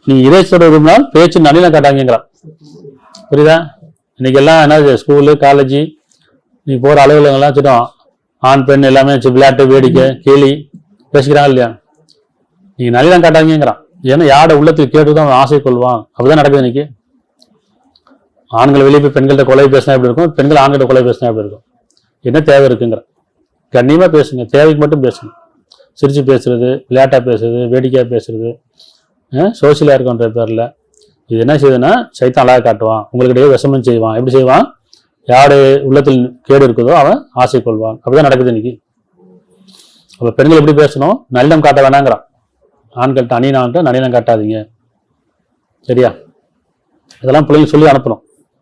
[SPEAKER 1] நீ இறையச்சத்தோடு விரும்பினால் பேச்சு நளினம் காட்டாங்கிறான். புரியுதா? இன்னைக்கு எல்லாம் என்ன, ஸ்கூலு காலேஜ் நீ போற அலுவலகங்கள்லாம் வச்சுட்டோம், ஆண் பெண் எல்லாமே விளையாட்டு வேடிக்கை கேலி பேசிக்கிறாங்க இல்லையா? நீங்க நளினம் காட்டாங்கிறான். ஏன்னா யாரோட உள்ளத்தில் கேட்டுதான் அவன் ஆசை கொள்வான். அப்படிதான் நடக்குது இன்னைக்கு. ஆண்கள் வெளியே போய் பெண்கள்கிட்ட கொலை பேசினா எப்படி இருக்கும், பெண்கள் ஆண்கிட்ட கொலை பேசினா எப்படி இருக்கும்? என்ன தேவை இருக்குங்கிற. கண்ணியமா பேசுங்க, தேவைக்கு மட்டும் பேசுங்க. சிரிச்சு பேசுறது, விளையாட்டா பேசுறது, வேடிக்கையா பேசுறது, சோசியலா இருக்குன்ற பேர்ல இது என்ன செய்யுதுன்னா சைத்தான் அழகா காட்டுவான், உங்களுக்கிடையே விஷமம் செய்வான். எப்படி செய்வான்? யாரு உள்ளத்தில் கேடு இருக்குதோ அவன் ஆசை கொள்வான். அப்படிதான் நடக்குது இன்னைக்கு. அப்ப பெண்கள் எப்படி பேசணும்? நல்லம் காட்ட வேணாங்கிறான். ஆண்கள்ட்ட அணினான்ட்டு நளினம் காட்டாதீங்க. சரியா? இதெல்லாம் பிள்ளைங்க சொல்லி அனுப்பணும்.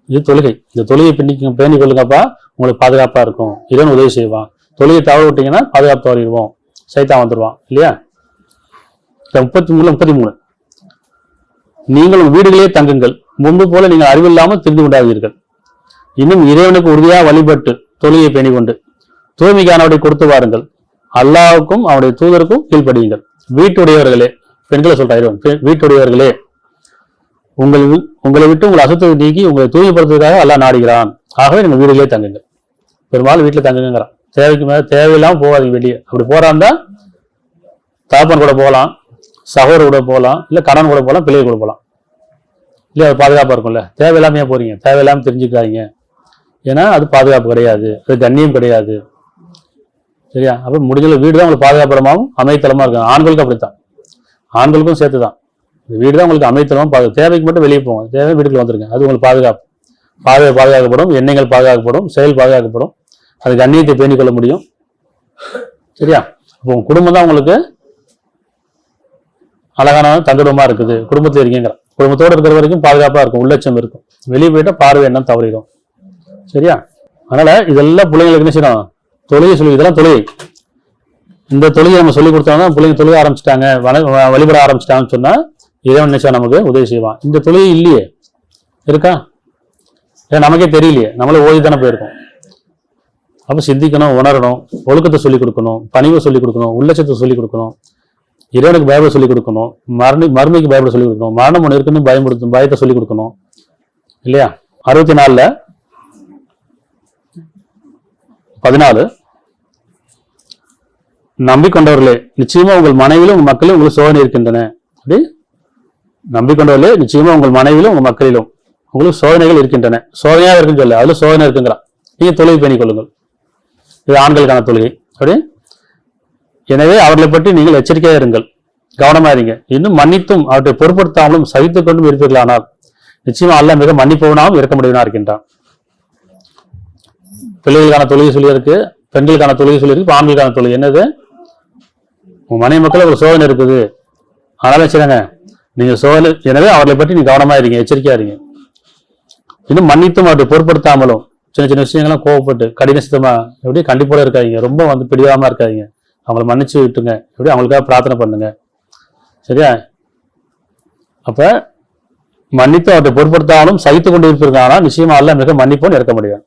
[SPEAKER 1] இது தொழுகை. இந்த தொழுகை பேணி கொள்ளுங்கப்பா, உங்களுக்கு பாதுகாப்பா இருக்கும், இறைவன் உதவி செய்வான். தொழுகை தவற விட்டீங்கன்னா பாதுகாப்பு தவறிடுவோம், சைத்தான் வந்துடுவான் இல்லையா? 33-33 நீங்கள் உங்கள் வீடுகளே தங்குங்கள், முன்பு போல நீங்கள் அறிவில்லாமல் திரிந்து கொண்டாதீர்கள். இன்னும் இறைவனுக்கு உறுதியாக வழிபட்டு தொழுகையை பேணி கொண்டு தூய்மைக்கானவரை கொடுத்து வாருங்கள். அல்லாஹ்வுக்கும் அவருடைய தூதருக்கும் கீழ்ப்படியுங்கள். வீட்டுடையவர்களே, பெண்களை சொல்ற இறைவன், வீட்டுடையவர்களே, உங்களை விட்டு உங்களை அசுத்தத்தை நீக்கி உங்களை தூய்மைப்படுத்துவதற்காக அல்லாஹ் நாடுகிறான். ஆகவே நீங்கள் வீடுகளே தங்குங்கள். பெரும்பாலும் வீட்டில் தங்குங்கிறான். தேவைக்கு மேல தேவையில்லாம போகாதீங்க வெளியே. அப்படி போறாந்தா தகப்பன் கூட போகலாம், சகோதரர் கூட போகலாம், இல்ல கணவன் கூட போகலாம், பிள்ளைகள் கூட போகலாம் இல்லையா? அது பாதுகாப்பா இருக்கும்ல. தேவையில்லாம ஏன் போறீங்க? தேவையில்லாம தெரிஞ்சுக்காதீங்க. ஏன்னா அது பாதுகாப்பு கிடையாது, அது கண்ணியம் கிடையாது. சரியா? அப்ப முடிஞ்ச வீடு தான் உங்களுக்கு பாதுகாப்புறமாவும் அமைத்தளமா இருக்கும். ஆண்களுக்கு அப்படித்தான், ஆண்களுக்கும் சேர்த்துதான். வீடு தான் உங்களுக்கு அமைத்தளமா தேவைக்கு மட்டும் வெளியே போங்க, தேவை வீட்டுக்குள்ள வந்துருங்க. அது உங்களுக்கு பாதுகாப்பு. பார்வை பாதுகாக்கப்படும், எண்ணங்கள் பாதுகாக்கப்படும், செயல் பாதுகாக்கப்படும். அது கண்ணியத்தை பேணிக் கொள்ள முடியும். சரியா? அப்போ உங்க குடும்பம் தான் உங்களுக்கு அழகான தங்குடமா இருக்குது. குடும்பத்தில் இருக்கீங்கிற குடும்பத்தோடு இருக்கிற வரைக்கும் பாதுகாப்பா இருக்கும், உள்ளட்சம் இருக்கும். வெளியே போயிட்டா பார்வை எண்ணம் தவறிடும். சரியா? அதனால இதெல்லாம் பிள்ளைங்களுக்கு என்ன செய்யணும்? தொழுகை சொல்லி, இதெல்லாம் தொழுகை. இந்த தொழுகை நம்ம சொல்லி கொடுத்தோம்னா பிள்ளைங்க தொழுக ஆரம்பிச்சிட்டாங்க, வழிபட ஆரம்பிச்சிட்டாங்கன்னு சொன்னா இறைவன் நினைச்சா நமக்கு உதவி செய்வான். இந்த தொழுகை இல்லையே, இருக்கா? ஏன் நமக்கே தெரியலையே, நம்மளே ஓதி தானே போயிருக்கோம். அப்ப சிந்திக்கணும், உணரணும், ஒழுக்கத்தை சொல்லிக் கொடுக்கணும், பணிவை சொல்லிக் கொடுக்கணும், உள்ளட்சத்தை சொல்லிக் கொடுக்கணும், இறைவனுக்கு பயப்பட சொல்லிக் கொடுக்கணும், மறுமைக்கு பயப்பட சொல்லிக் கொடுக்கணும், மரணம் ஒன்று இருக்குன்னு பயன்படுத்தும் பயத்தை சொல்லிக் கொடுக்கணும் இல்லையா? 64 நம்பிக்கொண்டவர்களே நிச்சயமா உங்கள் மனைவிலும் உங்கள் மக்களிலும் உங்களுக்கு சோதனை இருக்கின்றன. அப்படி நம்பிக்கொண்டவர்களே நிச்சயமா உங்கள் மனைவிலும் உங்கள் மக்களிலும் உங்களுக்கு சோதனைகள் இருக்கின்றன. சோதனையாக இருக்குன்னு சொல்ல, அதுல சோதனை இருக்குங்கிறான். நீங்க தொழுகை பேணிக் கொள்ளுங்கள். இது ஆண்களுக்கான தொழுகை. அப்படி எனவே அவர்களை பற்றி நீங்கள் எச்சரிக்கையாக இருங்கள், கவனமா இருங்க. இன்னும் மன்னித்தும் அவற்றை பொருட்படுத்தாமலும் சகித்துக் கொண்டும் இருப்பீர்களானால் நிச்சயமா அல்லாஹ் மிக மன்னிப்பவனாகவும் இருக்க முடியும்னா இருக்கின்றான். பிள்ளைகளுக்கான தொழுகை சொல்லியிருக்கு, பெண்களுக்கான தொழுகை சொல்லியிருக்கு, ஆண்களுக்கான தொழுகை என்னது? உங்க மனைவி மக்கள் ஒரு சோதனை இருக்குது, அதனால செய்றாங்க நீங்க சோதனை. எனவே அவர்களை பற்றி நீங்க கவனமா இருங்க, எச்சரிக்கையா இருங்க. இன்னும் மன்னித்தும் அவற்றை பொருட்படுத்தாமலும் சின்ன சின்ன விஷயங்கள்லாம் கோவப்பட்டு கடினசித்தமா எப்படி கண்டிப்போட இருக்காதீங்க, ரொம்ப பிடிவாதமா இருக்காதீங்க. அவங்களை மன்னிச்சு விட்டுங்க, எப்படி அவங்களுக்காக பிரார்த்தனை பண்ணுங்க. சரியா? அப்ப மன்னித்து அவற்றை பொருட்படுத்தாமலும் சகித்து கொண்டு இருப்பதற்கான நிச்சயமா அல்லாஹ் மிக மன்னிப்போன்னு இருக்க முடியும்.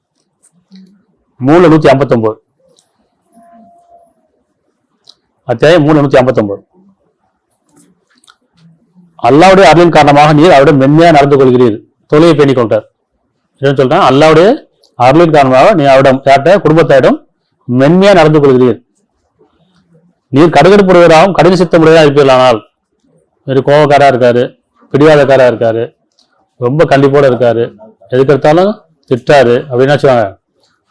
[SPEAKER 1] 3:159 அத்தியாயம் 3:159. அல்லாஹ்வுடைய அருளின் காரணமாக நீர் அவருடைய மென்மையா நடந்து கொள்கிறீர், தொழுகை பேணிக் கொண்டார். என்ன சொல்றேன்? அல்லாஹ்வுடைய அருளின் காரணமாக நீ அவரிடம் யார்கிட்ட குடும்பத்தாரிடம் மென்மையா நடந்து கொள்கிறீர். நீர் கடுகடுப்படுவதாகவும் கடின சித்தமுடையதாக இருப்பீர்களானால், ஒரு கோபக்காரா இருக்காரு, பிடிவாதக்காரா இருக்காரு, ரொம்ப கண்டிப்போட இருக்காரு, எதுக்கெடுத்தாலும் திட்டாரு அப்படின்னா சொல்லுவாங்க,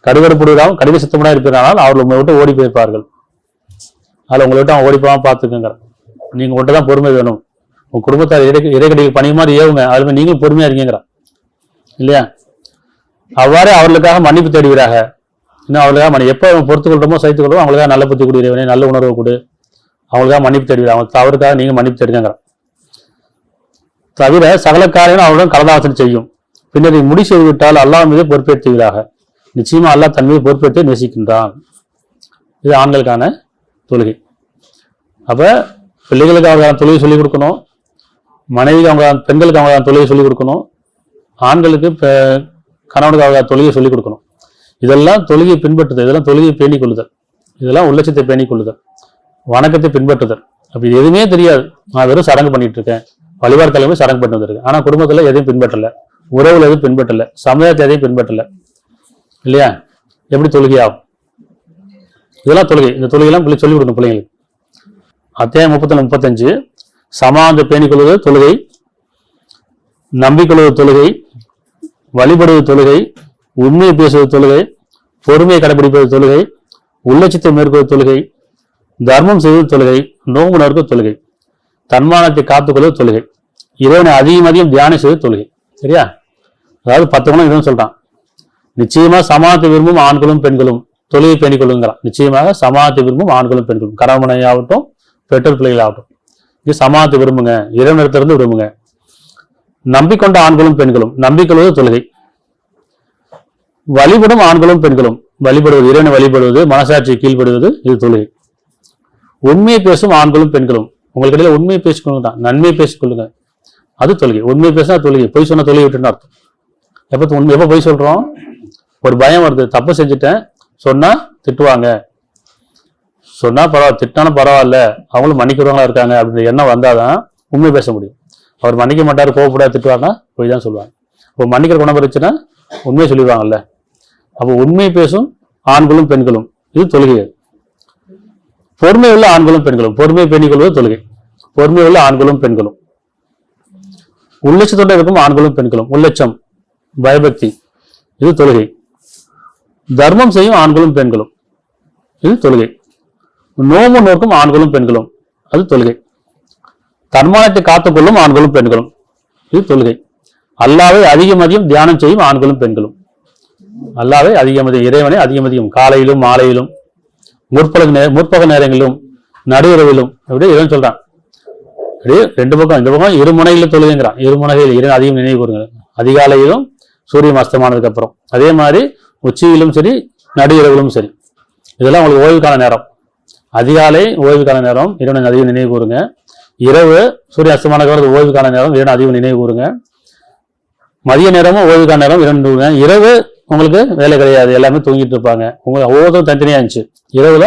[SPEAKER 1] கடுகடுப்படுவதாகவும் கடின சித்தமுடையாக இருப்பீர்களானால் அவர்கள் உங்களை விட்டு ஓடி போயிருப்பார்கள். அதில் உங்களை விட்டு அவன் ஓடி போகாம பார்த்துக்கோங்க. நீங்க உங்கள்கிட்ட தான் பொறுமை வேணும். உங்க குடும்பத்தார் இறைக்கடிகள் பணி மாதிரி ஏவுங்க, அதுல நீங்களும் பொறுமையா இருக்கீங்கிறான் இல்லையா? அவ்வாறே அவர்களுக்காக மன்னிப்பு தேடுவீராக. இன்னும் அவர்களுக்காக எப்போ பொறுத்துக் கொள்றோமோ சைத்துக் கொள்றோம் அவங்களுக்காக நல்ல புத்தி கூடியவனே, நல்ல உணர்வு கொடு, அவங்களுக்காக மன்னிப்பு தேடுவீர். அவங்க தவறுக்காக நீங்க மன்னிப்பு தேடுங்கிறான். தவிர சகல காரியங்களும் அவருடன் கலந்தாலோசனை செய்யும். பின்னர் முடி செய்து விட்டால் அல்லாஹ் மீது பொறுப்பேற்றுவீராக. நிச்சயமா அல்லாஹ் தன் மீது பொறுப்பேற்று நேசிக்கின்றான். இது ஆண்களுக்கான தொழுகை. அப்ப பிள்ளைகளுக்கு அவங்களுக்கான தொழுகை சொல்லிக் கொடுக்கணும், மனைவிக்கு அவங்க பெண்களுக்கு அவங்களுக்கான தொழுகை சொல்லிக் கொடுக்கணும், ஆண்களுக்கு கணவனுக்கு அவங்க தொழுகை சொல்லிக் கொடுக்கணும். இதெல்லாம் தொழுகையை பின்பற்றுதல், இதெல்லாம் தொழுகையை பேணிக் கொள்ளுதல், இதெல்லாம் உள்ளட்சத்தை பேணிக் கொள்ளுதல், வணக்கத்தை பின்பற்றுதல். அப்படி எதுவுமே தெரியாது, நான் வெறும் சடங்கு பண்ணிட்டு இருக்கேன், வழிபாடு தலைமை சடங்கு பண்ணிட்டு வந்திருக்கேன், ஆனா குடும்பத்துல எதையும் பின்பற்றல, உறவுல எதுவும் பின்பற்றல, சமயத்தை எதையும் பின்பற்றல இல்லையா? எப்படி தொழுகையாகும்? இதெல்லாம் தொழுகை. இந்த தொழுகையெல்லாம் சொல்லிக் கொடுக்கணும் பிள்ளைங்களுக்கு. அத்தியாயம் 34-35 சமாந்த பேணிக் கொள்வது தொழுகை, நம்பிக்கொள்வது தொழுகை, வழிபடுவது தொழுகை, உண்மையை பேசுவது தொழுகை, பொறுமையை கடைபிடிப்பது தொழுகை, உள்ளட்சத்தை மேற்கொள்வது தொழுகை, தர்மம் செய்வது தொழுகை, நோம்பு நோற்பது தொழுகை, தன்மானத்தை காத்துக்கொள்வது தொழுகை, இறைவனை அதிகம் அதிகம் தியானம் செய்வது தொழுகை. சரியா? அதாவது 10 குணம் இதுன்னு சொல்றான். நிச்சயமா சமானத்தை விரும்பும் ஆண்களும் பெண்களும் தொழுகை பேணிக் கொள்ளுங்கிறான். நிச்சயமாக சமானத்தை விரும்பும் ஆண்களும் பெண்களும், கணவனையாகட்டும் பெற்றோர் பிள்ளைகளாகட்டும், இது சமானத்தை விரும்புங்க, இறைவனிடத்திலிருந்து விரும்புங்க. நம்பிக்கொண்ட ஆண்களும் பெண்களும் நம்பிக்கொள்வது தொழுகை, வழிபடும் ஆண்களும் பெண்களும் வழிபடுவது, இறைவனை வழிபடுவது, மனசாட்சியை கீழ்படுவது, இது தொழுகை. உண்மையை பேசும் ஆண்களும் பெண்களும், உங்களுக்கு இடையில உண்மையை பேசிக்கொள்ளுங்க, நன்மையை பேசிக்கொள்ளுங்க, அது தொழுகை. உண்மையை பேசினா தொழுகை, பொய் சொன்ன தொழுகை விட்டுன்னு அர்த்தம். எப்ப பொய் சொல்றோம்? ஒரு பயம் வருது, தப்பு செஞ்சுட்டேன் சொன்னா திட்டுவாங்க, சொன்னா பரவாயில்ல, திட்டாலும் பரவாயில்ல, அவங்களும் மன்னிக்கிறவங்களா இருக்காங்க அப்படின்ற எண்ணம் வந்தாதான் உண்மை பேச முடியும். அவர் மன்னிக்க மாட்டாரு, கோவப்படாது, திட்டுவாங்க, போய் தான் சொல்லுவாங்க. இப்போ மன்னிக்கிற குணம் இருந்துச்சுன்னா உண்மையை சொல்லிடுவாங்கல்ல. அப்போ உண்மை பேசும் ஆண்களும் பெண்களும், இது தொழுகை. பொறுமை உள்ள ஆண்களும் பெண்களும், பொறுமை பேணிக் கொள்வது தொழுகை. பொறுமை உள்ள ஆண்களும் பெண்களும், உள்ளட்சத்தோட இருக்கும் ஆண்களும் பெண்களும், உள்ளட்சம் பயபக்தி, இது தொழுகை. தர்மம் செய்யும் ஆண்களும் பெண்களும், இது தொழுகை. நோம்பு நோக்கும் ஆண்களும் பெண்களும், அது தொழுகை. தன்மானத்தை காத்துக்கொள்ளும் ஆண்களும் பெண்களும், இது தொழுகை. அல்லாஹ்வை அதிகம் அதிகம் தியானம் செய்யும் ஆண்களும் பெண்களும், அல்லாஹ்வை அதிகம் அதிகம், இறைவனை அதிகம் அதிகம் காலையிலும் மாலையிலும் முற்பகல் நேரங்களிலும் நடுவிரவிலும், அப்படியே இறைவன் சொல்றான். அப்படியே ரெண்டு பக்கம், இந்த பக்கம் இருமுனையில தொழுகைங்கிறான். இருமுனையில் இறைவன் அதிகம் நினைவு கூறுங்க. அதிகாலையிலும் சூரியன் அஸ்தமானதுக்கு அப்புறம், அதே மாதிரி உச்சியிலும் சரி நடுவிரவிலும் சரி, இதெல்லாம் உங்களுக்கு ஓய்வுக்கான நேரம். அதிகாலை ஓய்வுக்கான நேரம், இறைவனை அதிகம் நினைவு கூறுங்க. இரவு சூரிய அஸ்தமானது ஓய்வுக்கான நேரம், இறைவனை அதிகம் நினைவு கூறுங்க. மதிய நேரமும் ஓய்வுக்கான நேரம், இரண்டு. இரவு உங்களுக்கு வேலை கிடையாது, எல்லாமே தூங்கிட்டு இருப்பாங்க, உங்களுக்கு ஒவ்வொருத்தரும் தனித்தனியா இருந்துச்சு. இரவுல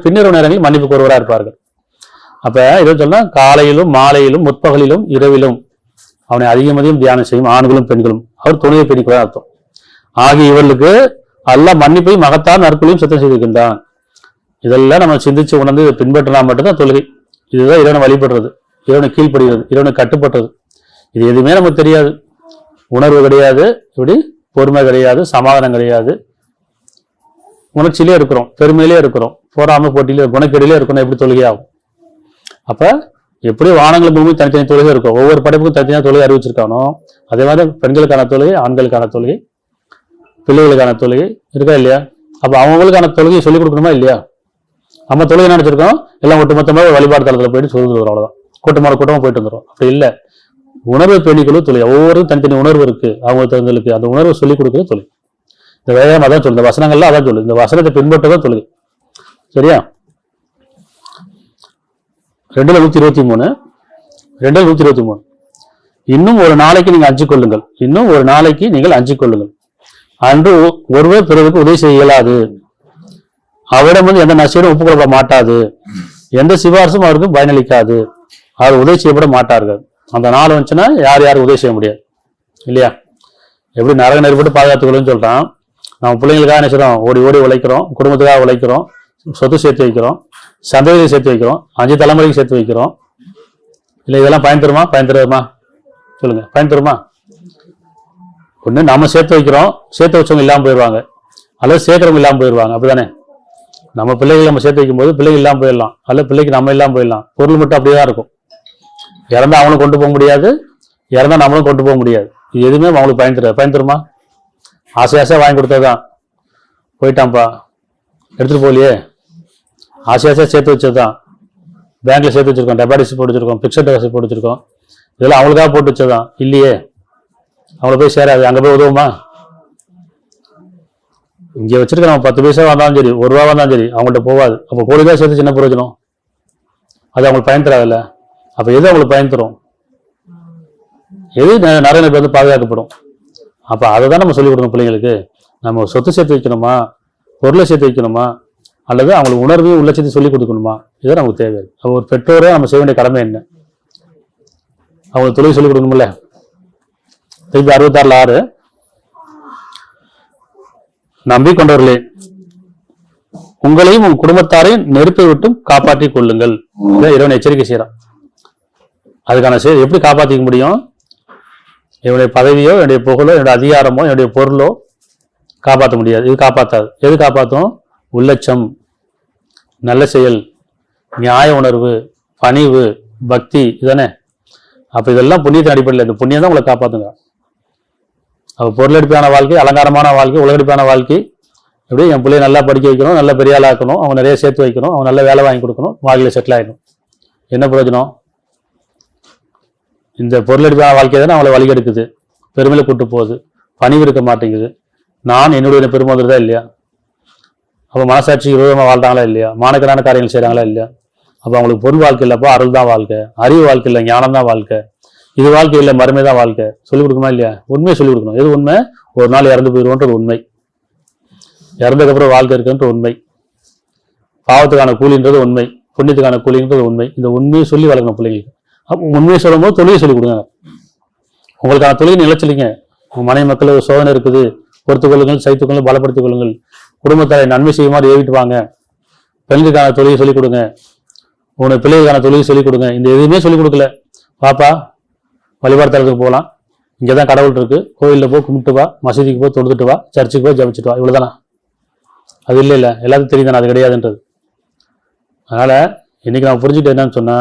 [SPEAKER 1] பின்னிரவு நேரங்களில் மன்னிப்பு கூறுவரா இருப்பார்கள். அப்ப இதை சொன்னா காலையிலும் மாலையிலும் முற்பகலிலும் இரவிலும் அவனை அதிகம் அதிகம் தியானம் செய்யும் ஆண்களும் பெண்களும், அவர் துணையை பெண்ணிக்கூட அர்த்தம். ஆகிய இவர்களுக்கு அல்லாஹ் மன்னிப்பை மகத்தான நற்கொலையும் சத்தம் செய்திருக்கின்றான். இதெல்லாம் நம்ம சிந்திச்சு உணர்ந்து இதை பின்பற்றினா மட்டும்தான் தொழுகை. இதுதான் இறைவனை வழிபடுறது, இறைவனை கீழ்ப்படுகிறது, இறைவனை கட்டுப்பட்டுறது. இது எதுவுமே நமக்கு தெரியாது. உணர்வு கிடையாது, இப்படி பொறுமை கிடையாது, சமாதானம் கிடையாது, உணர்ச்சியிலே இருக்கிறோம், பெருமையிலே இருக்கிறோம், போராம போட்டியிலே குணக்கெடியிலே இருக்கணும். எப்படி தொழுகையாகும்? அப்ப எப்படி வானங்கள் பூமி தனித்தனி தொழுகை இருக்கும், ஒவ்வொரு படைப்புக்கும் தனித்தனியாக தொழுகை அறிவிச்சிருக்கானோ அதே மாதிரி பெண்களுக்கான தொழுகை, ஆண்களுக்கான தொழுகை, பிள்ளைகளுக்கான தொழுகை இருக்கா இல்லையா? அப்ப அவங்களுக்கான தொழுகையை சொல்லிக் கொடுக்கணுமா இல்லையா? நம்ம தொழுகை நினைச்சிருக்கோம் எல்லாம் ஒட்டுமொத்தமாக வழிபாடு தளத்தில் போயிட்டு சொல்லிட்டு வரும், அவ்வளவுதான். கூட்டமாக போயிட்டு வந்துடும். அப்படி இல்லை. உணர்வு பேணிக்குழு தொழில், ஒவ்வொரு தனித்தனி உணர்வு இருக்கு, அவங்க தங்களுக்கு அந்த உணர்வு சொல்லிக் கொடுக்குறது தொழில். இந்த வேகமாக தான் சொல்லு, இந்த வசனங்கள்லாம் அதான் சொல்லு, இந்த வசனத்தை பின்பற்றதான் தொழுகை. சரியா? 2:123 2:123 இன்னும் ஒரு நாளைக்கு நீங்கள் அஞ்சிக் கொள்ளுங்கள், இன்னும் ஒரு நாளைக்கு நீங்கள் அஞ்சிக் கொள்ளுங்கள். அன்று ஒருவர் பிறருக்கு உதவி செய்ய இயலாது, அவரிடம் வந்து எந்த நஷ்டம் ஒப்புக்கொள்ள மாட்டாது, எந்த சிபாரிசும் அவருக்கு பயனளிக்காது, அவர் உதவி செய்யப்பட மாட்டார்கள். அந்த நாள் வந்துச்சுன்னா யாரும் உதவி செய்ய முடியாது இல்லையா? எப்படி நரக நெருப்பட்டு பாதுகாத்துக்கொள்ளுன்னு சொல்றான். நம்ம பிள்ளைங்களுக்காக என்ன செய்யறோம்? ஓடி ஓடி உழைக்கிறோம், குடும்பத்துக்காக உழைக்கிறோம், சொத்து சேர்த்து வைக்கிறோம், சந்ததியை சேர்த்து வைக்கிறோம், 5 தலைமுறைக்கு சேர்த்து வைக்கிறோம். இல்லை இதெல்லாம் பயன் தருமா? பயன் தருமா? சொல்லுங்க, பயன் தருமா? ஒன்று நம்ம சேர்த்து வைக்கிறோம், சேர்த்து வச்சவங்க இல்லாமல் போயிடுவாங்க, அல்லது சேர்க்கிறவங்க இல்லாமல் போயிடுவாங்க. அப்படிதானே? நம்ம பிள்ளைகள் நம்ம சேர்த்து வைக்கும் போது பிள்ளைகள் இல்லாமல் போயிடலாம், அல்ல பிள்ளைக்கு நம்ம இல்லாமல் போயிடலாம். பொருள் மட்டும் அப்படியே தான் இருக்கும். இறந்தா அவங்களும் கொண்டு போக முடியாது, இறந்தா நம்மளும் கொண்டு போக முடியாது. இது எதுவுமே அவங்களுக்கு பயன் தருமா? ஆசையாசையாக வாங்கி கொடுத்ததுதான், போயிட்டான்ப்பா எடுத்துகிட்டு போகலையே, ஆசையாசையாக சேர்த்து வச்சதுதான், பேங்க்ல சேர்த்து வச்சிருக்கோம், டெபாசிட் போட்டு வச்சிருக்கோம், பிக்சட் டெபாசிட் போட்டு வச்சிருக்கோம், இதெல்லாம் அவங்களுக்காக போட்டு வச்சதுதான் இல்லையே, அவங்கள போய் சேராது. அங்கே போய் உதவுமா? இங்கே வச்சிருக்க நம்ம 10 பைசா வந்தாலும் சரி, 1 ரூபா வந்தாலும் சரி, அவங்கள்ட்ட போகாது. அப்போ கோடிதான் சேர்த்து சின்ன பிரயோஜனம், அது அவங்களுக்கு பயன் தராதுல்ல. அப்போ எது அவங்களுக்கு பயன் தரும்? எது நிறைய பேர் வந்து பாதுகாக்கப்படும்? அப்போ அதை தான் நம்ம சொல்லிக் கொடுக்கணும் பிள்ளைங்களுக்கு. நம்ம சொத்து சேர்த்து வைக்கணுமா, பொருளை சேர்த்து வைக்கணுமா, அல்லது அவங்களுக்கு உணர்வையும் உள்ளட்சத்தையும் சொல்லிக் கொடுக்கணுமா? இதுதான் நமக்கு தேவை. அப்போ ஒரு பெற்றோரை நம்ம செய்ய வேண்டிய கடமை என்ன? அவங்களுக்கு தொழில் சொல்லிக் கொடுக்கணும்ல. திருப்பி 66:6 நம்பிக்கொண்டவர்களே, உங்களையும் உங்கள் குடும்பத்தாரையும் நெருப்பை விட்டும் காப்பாற்றிக் கொள்ளுங்கள். இறைவன் எச்சரிக்கை செய்யறான். அதுக்கான எப்படி காப்பாற்றிக்க முடியும்? என்னுடைய பதவியோ, என்னுடைய புகழோ, என்னுடைய அதிகாரமோ, என்னுடைய பொருளோ காப்பாற்ற முடியாது. இது காப்பாற்றாது. எது காப்பாற்றும்? உள்ளட்சம், நல்ல செயல், நியாய உணர்வு, பணிவு, பக்தி, இதுதானே? அப்ப இதெல்லாம் புண்ணியத்தின் அடிப்படையில், இந்த புண்ணியம் தான் உங்களை காப்பாத்துங்க. அப்போ பொருளடிப்பான வாழ்க்கை, அலங்காரமான வாழ்க்கை, உலகடிப்பான வாழ்க்கை, எப்படி என் பிள்ளைய நல்லா படிக்க வைக்கணும், நல்ல பெரிய ஆளாக்கணும், அவன் நிறைய சேர்த்து வைக்கணும், அவன் நல்ல வேலை வாங்கி கொடுக்கணும், வாழ்க்கையில் செட்டில் ஆகிடணும். என்ன பிரயோஜனம்? இந்த பொருளடிப்பான வாழ்க்கை தானே அவளை வழிகெடுக்குது, பெருமையில கூட்டு போகுது, பணிவு இருக்க மாட்டேங்குது, நான் என்னுடைய பெருமோதுறதா இல்லையா? அப்போ மனசாட்சிக்கு விரோதமாக வாழ்றாங்களா இல்லையா? மானக்கரான காரியங்கள் செய்கிறாங்களா இல்லையா? அப்போ அவங்களுக்கு பொருள் வாழ்க்கை இல்லைப்போ அருள் தான் வாழ்க்கை, அறிவு வாழ்க்கை இல்லை, ஞானம் தான் வாழ்க்கை, இது வாழ்க்கை இல்லை, மறுமை தான் வாழ்க்கை. சொல்லிக் கொடுக்குமா இல்லையா? உண்மையை சொல்லிக் கொடுக்கணும். எது உண்மை? ஒரு நாள் இறந்து போயிடுவோன்றது உண்மை, இறந்ததுக்கப்புறம் வாழ்க்கை இருக்குன்ற உண்மை, பாவத்துக்கான கூலின்றது உண்மை, புண்ணியத்துக்கான கூலின்றது உண்மை. இந்த உண்மையை சொல்லி வளர்க்கணும் பிள்ளைங்களுக்கு. அப்போ உண்மையை சொல்லும் போது தொழிலை சொல்லிக் கொடுங்க. உங்களுக்கான தொழிலை நிலைச்சலிங்க. உங்கள் மனை மக்கள் ஒரு சோதனை இருக்குது, பொறுத்துக் கொள்ளுங்கள், சைத்துக் கொள்ளுங்கள், பலப்படுத்திக் கொள்ளுங்கள், குடும்பத்தாரை நன்மை செய்யுமாறு ஏவிட்டு வாங்க, பெண்களுக்கான தொழிலை சொல்லிக் கொடுங்க, உங்களுடைய பிள்ளைகளுக்கான தொழிலை சொல்லிக் கொடுங்க. இந்த எதுவுமே சொல்லிக் கொடுக்கல. பாப்பா வழிபாடு தளத்துக்கு போகலாம், இங்கே தான் கடவுள் இருக்கு, கோயிலில் போய் கும்பிட்டு வா, மசூதிக்கு போய் தொழுதுட்டு வா, சர்ச்சுக்கு போய் ஜபிச்சுட்டு வா, இவ்வளோதானா? அது இல்லை இல்லை, எல்லாத்துக்கும் தெரியுதானே அது கிடையாதுன்றது. அதனால இன்னைக்கு நான் புரிஞ்சுட்டு என்னன்னு சொன்னா,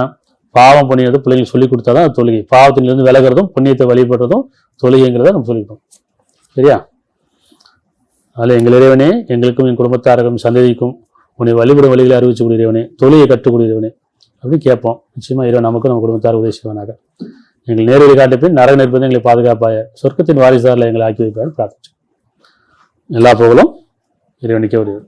[SPEAKER 1] பாவம் புண்ணியத்தை பிள்ளைங்களுக்கு சொல்லிக் கொடுத்தா தான் தொழுகை. பாவத்திலிருந்து விலகிறதும் புண்ணியத்தை வழிபடுறதும் தொழுகைங்கிறத நம்ம சொல்லிக்கிட்டோம். சரியா? அதில் எங்கள் இறைவனே, எங்களுக்கும் என் குடும்பத்தாருக்கும் சந்ததிக்கும் உன்னை வழிபடும் வழிகளை அறிவிச்சு கொடுக்கிறவனே, தொழுகை கற்றுக் கொடுக்கிறவனே அப்படின்னு கேட்போம். நிச்சயமா இறைவன் நமக்கும் நம்ம குடும்பத்தார் உதவி செய்வானாக. எங்கள் நேரடி காட்டுப்பின் நரக நிற்பது எங்களை பாதுகாப்பாய, சொர்க்கத்தின் வாரிசாரில் எங்களை ஆக்கி வைப்பார் பிரார்த்திச்சோம். எல்லா புகழும் இறைவனுக்கே உரியது.